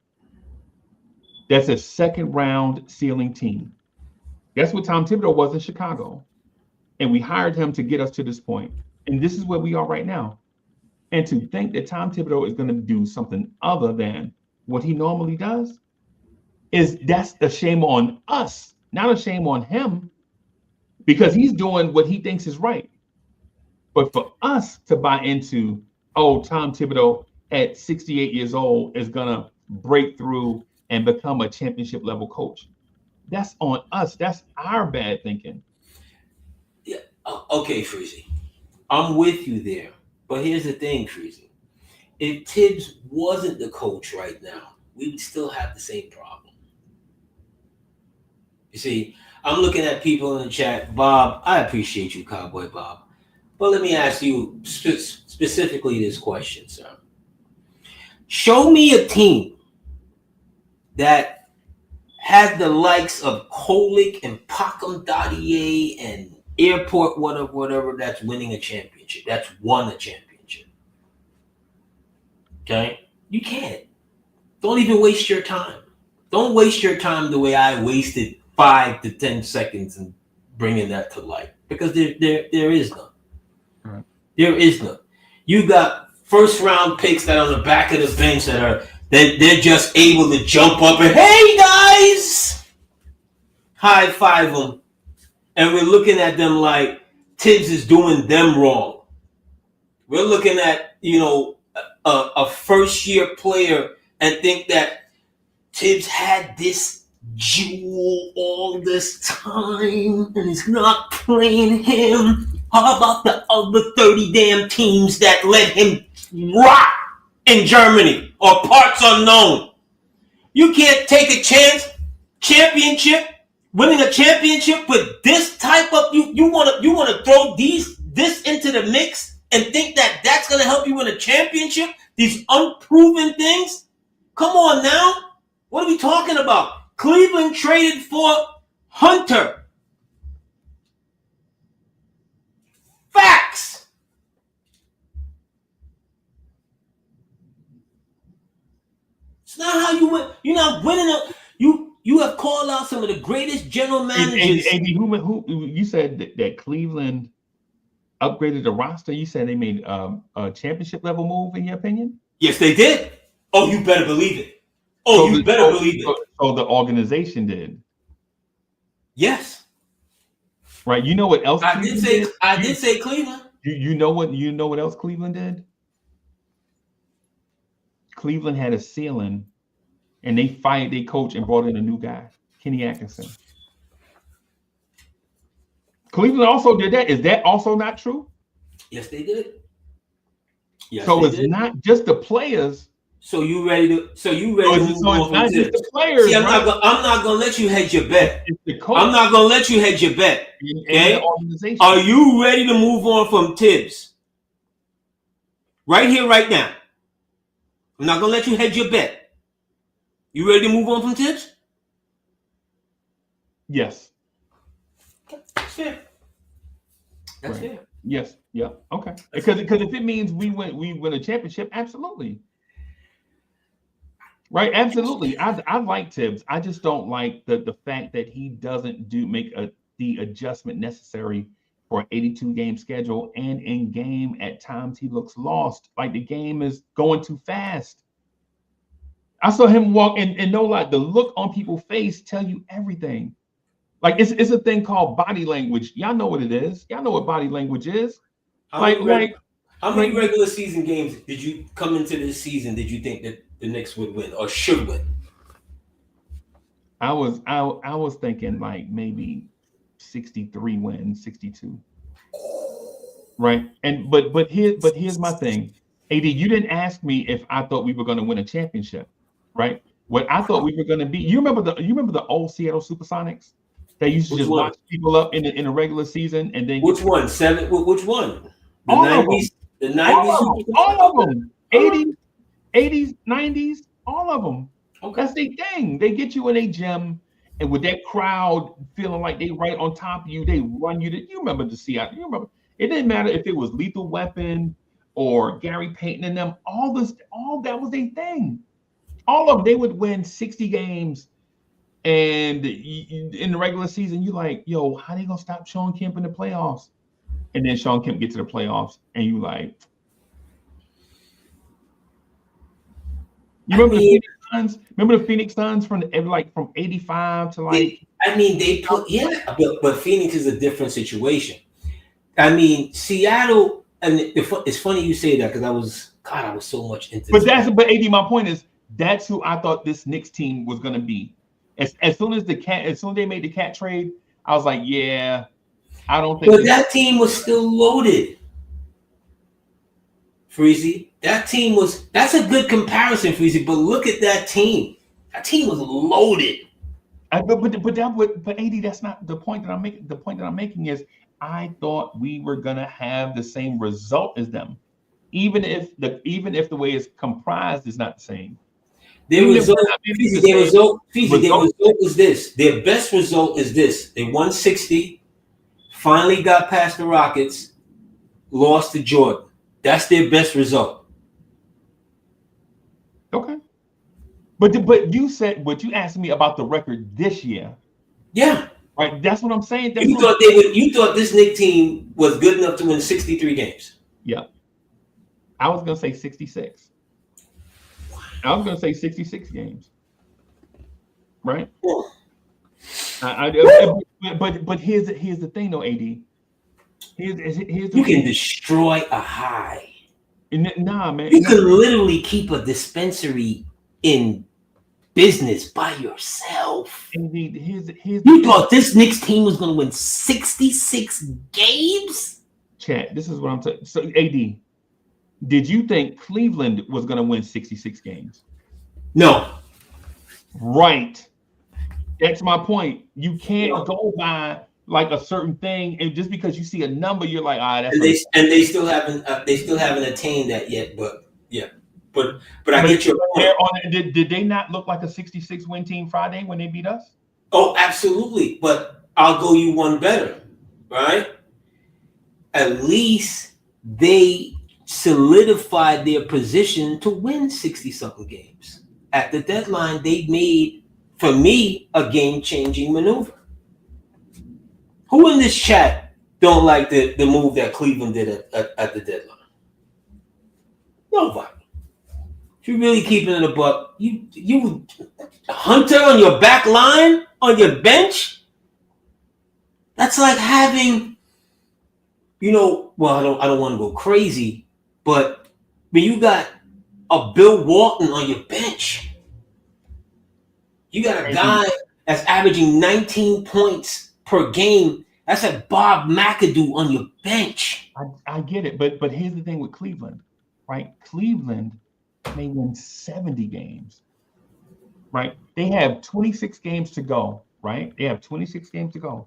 that's a second round ceiling team. That's what Tom Thibodeau was in Chicago. And we hired him to get us to this point. And this is where we are right now. And to think that Tom Thibodeau is going to do something other than what he normally does, that's a shame on us, not a shame on him, because he's doing what he thinks is right. But for us to buy into, Tom Thibodeau at 68 years old is going to break through and become a championship level coach, that's on us. That's our bad thinking. Yeah. Okay, Freezie. I'm with you there. But here's the thing, Freezie. If Tibbs wasn't the coach right now, we would still have the same problem. You see, I'm looking at people in the chat. Bob, I appreciate you, Cowboy Bob. But let me ask you specifically this question, sir. Show me a team that had the likes of Kolick and Pacom Dadier and Airport, whatever, that's winning a championship. That's won a championship. Okay? You can't. Don't even waste your time. Don't waste your time the way I wasted 5 to 10 seconds in bringing that to light. Because there is none. Right. There is none. You got first round picks that are on the back of the bench they're just able to jump up and, hey guys, high five them. And we're looking at them like Tibbs is doing them wrong. We're looking at, a first year player and think that Tibbs had this jewel all this time and he's not playing him. How about the other 30 damn teams that let him rock in Germany or parts unknown? You can't take a chance. Winning a championship with this type of you want to throw this into the mix and think that that's going to help you win a championship? These unproven things? Come on now. What are we talking about? Cleveland traded for Hunter. Facts. It's not how you win. You're not winning You have called out some of the greatest general managers. And who you said that Cleveland upgraded the roster? You said they made a championship level move, in your opinion? Yes, they did. Oh, you better believe it. You better believe it. So the organization did. Yes. Right. You know what else? I did say Cleveland. You know what else Cleveland did? Cleveland had a ceiling. And they fired their coach and brought in a new guy, Kenny Atkinson. Cleveland also did that. Is that also not true? Yes, they did. Yes, so it's not just the players. So you ready to? So it's not just the players. See, I'm not gonna let you hedge your bet. It's the coach. I'm not gonna let you hedge your bet. Okay? Organization. Are you ready to move on from Tibbs? Right here, right now. I'm not gonna let you hedge your bet. You ready to move on from Tibbs? Yes. That's fair. That's right. fair. Yes. Yeah. Okay. Because if it means we win a championship, absolutely. Right. Absolutely. I like Tibbs. I just don't like the fact that he doesn't make the adjustment necessary for an 82 game schedule, and in game at times he looks lost, like the game is going too fast. I saw him walk and know, like, the look on people's face tell you everything. Like, it's a thing called body language. Y'all know what it is. Y'all know what body language is. How many regular season games did you come into this season? Did you think that the Knicks would win or should win? I was thinking like maybe 63 wins, 62. Right. And but here's my thing. AD, you didn't ask me if I thought we were going to win a championship, right? What I thought we were going to be. You remember the old Seattle Supersonics? They used to just lock people up in the regular season, and then which one? Which one? The all 90s, the 90s, all of them. 80s, 90s, all of them. Okay. That's their thing. They get you in a gym, and with that crowd feeling like they right on top of you, they run you. You remember the Seattle? You remember? It didn't matter if it was Lethal Weapon or Gary Payton and them. All that was their thing. All of them. They would win 60 games, and in the regular season, you like, yo, how they gonna stop Sean Kemp in the playoffs? And then Sean Kemp gets to the playoffs, and you like, you remember the Phoenix Suns? Remember the Phoenix Suns from 85 to like. They put but Phoenix is a different situation. I mean, Seattle, and it's funny you say that because I was so much into. But AD, my point is that's who I thought this Knicks team was gonna be. As soon as they made the cat trade, I was like, yeah, I don't think. But that team was still loaded. Freezie, that's a good comparison, Freezie. But look at that team. That team was loaded. But AD, that's not the point that I'm making. The point that I'm making is I thought we were gonna have the same result as them, even if the way it's comprised is not the same. Their result is this. Their best result is this. They won 60, finally got past the Rockets, lost to Jordan. That's their best result. Okay. But you asked me about the record this year. Yeah. Right. That's what I'm saying. You thought this Knicks team was good enough to win 63 games. Yeah. I was gonna say 66. I was gonna say 66 games. Right? But here's the thing though, AD. Here's you can destroy a high. Nah, man. You can literally keep a dispensary in business by yourself. You thought this Knicks team was going to win 66 games? Chat, this is what I'm saying. So, AD, did you think Cleveland was going to win 66 games? No. Right. That's my point. You can't go by like a certain thing, and just because you see a number, you're like, that's. And they still haven't attained that yet. But yeah, but I get your point. Did they not look like a 66 win team Friday when they beat us? Oh, absolutely. But I'll go you one better, right? At least they solidified their position to win 60-something games. At the deadline, they made, for me, a game-changing maneuver. Who in this chat don't like the move that Cleveland did at the deadline? Nobody. If you're really keeping it a buck, you Hunter on your back line, on your bench, that's like having, well, I don't want to go crazy, but when you got a Bill Walton on your bench, you got a guy that's averaging 19 points per game. That's like Bob McAdoo on your bench. I get it, but here's the thing with Cleveland, right? Cleveland may win 70 games, right? They have 26 games to go, right? They have 26 games to go,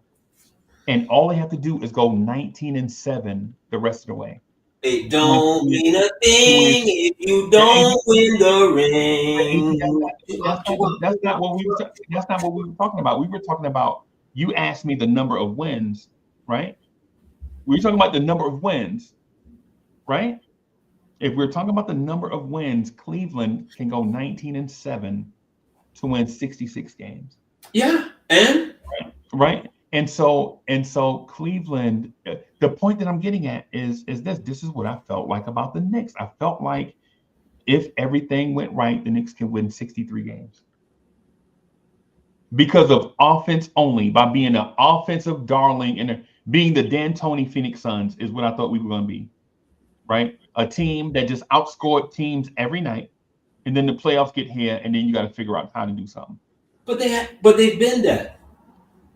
and all they have to do is go 19-7 the rest of the way. It don't mean a thing if you don't win the ring. That's not what we were talking about. We were talking about. You asked me the number of wins, right? We're talking about the number of wins, right? If we're talking about the number of wins, Cleveland can go 19-7 to win 66 games. Yeah, and right. And so Cleveland, the point that I'm getting at is this is what I felt like about the Knicks. I felt like if everything went right, the Knicks can win 63 games. Because of offense only, by being an offensive darling and being the D'Antoni Phoenix Suns is what I thought we were going to be, right? A team that just outscored teams every night, and then the playoffs get here, and then you got to figure out how to do something. But they've been that.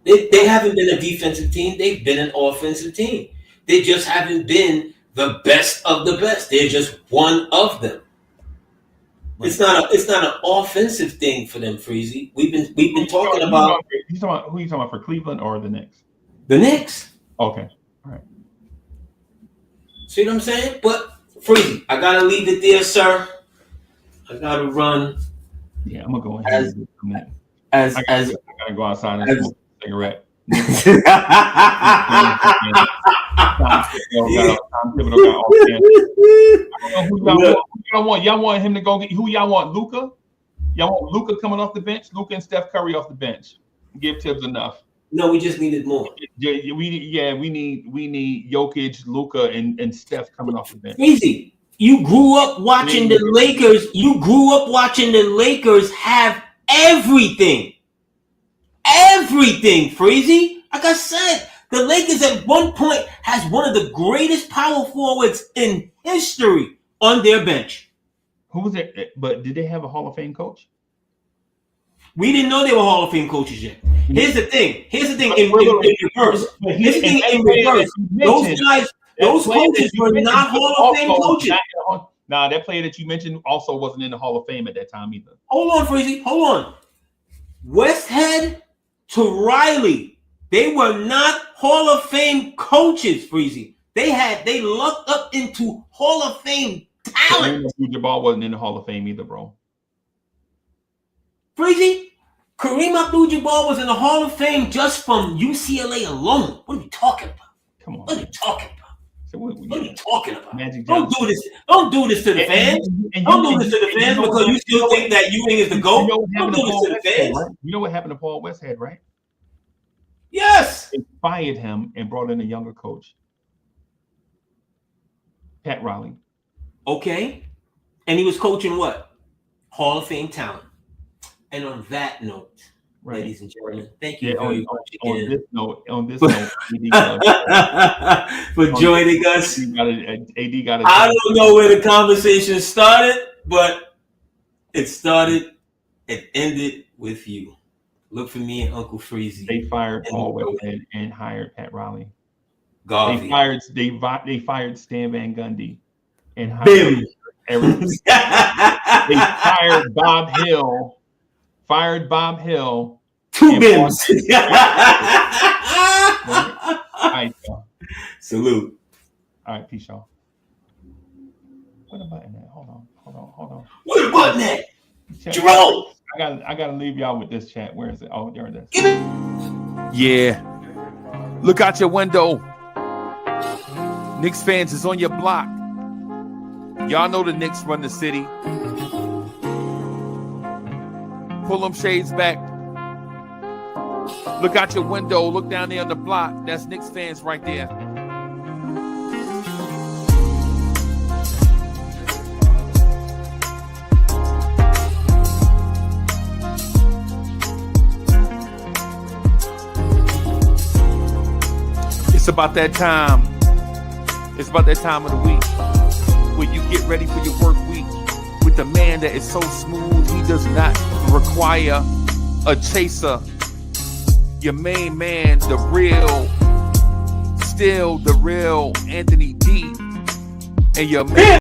They haven't been a defensive team. They've been an offensive team. They just haven't been the best of the best. They're just one of them. Right. It's not an offensive thing for them, Freezie. We've been talking about. Who you talking about for Cleveland or the Knicks? The Knicks. Okay, all right. See what I'm saying? But Freezie, I gotta leave it there, sir. I gotta run. Yeah, I'm gonna go ahead. I gotta go outside and smoke a cigarette. Y'all want him to go get who y'all want? Luka? Y'all want Luka coming off the bench? Luka and Steph Curry off the bench. Give Tibbs enough. No, we just needed more. We need Jokic, Luka, and Steph coming off the bench. Easy. You grew up watching the Lakers. You grew up watching the Lakers have everything. Everything, Freezie. Like I said, the Lakers at one point has one of the greatest power forwards in history on their bench. Who was it? But did they have a Hall of Fame coach? We didn't know they were Hall of Fame coaches yet. Here's the thing in reverse. Those guys, those coaches were not Hall of Fame coaches. Nah, that player that you mentioned also wasn't in the Hall of Fame at that time either. Hold on, Freezie. Hold on. Westhead to Riley, they were not Hall of Fame coaches, Freezie. They lucked up into Hall of Fame talent. Kareem Abdul-Jabbar wasn't in the Hall of Fame either, bro. Freezie, Kareem Abdul-Jabbar was in the Hall of Fame just from UCLA alone. What are we talking about? Come on. What are you talking about? So what are you talking about? Magic Don't do this. Don't do this to the fans. Don't do this to the fans because you still think that Ewing is the GOAT. Don't do this to the fans. Right? You know what happened to Paul Westhead, right? Yes. They fired him and brought in a younger coach, Pat Riley. Okay. And he was coaching what? Hall of Fame talent. And on that note, ladies and gentlemen, thank you very much again. On this note, for joining us. AD I don't know where the conversation started, but it started and ended with you. Look for me and Uncle Freezie. They fired Paul Westhead and hired Pat Riley. Garvey. They fired Stan Van Gundy and hired Eric. They fired Bob Hill. Fired Bob Hill. Two bims. All right, y'all. Salute. All right, peace, y'all. What a button at? Hold on. What a button at? Jerome. I gotta leave y'all with this chat. Where is it? Oh, there it is. Yeah. Look out your window. Knicks fans is on your block. Y'all know the Knicks run the city. Pull them shades back. Look out your window. Look down there on the block. That's Knicks fans right there. It's about that time. It's about that time of the week where you get ready for your work week with the man that is so smooth he does not require a chaser. Your main man, the real Anthony D, and your man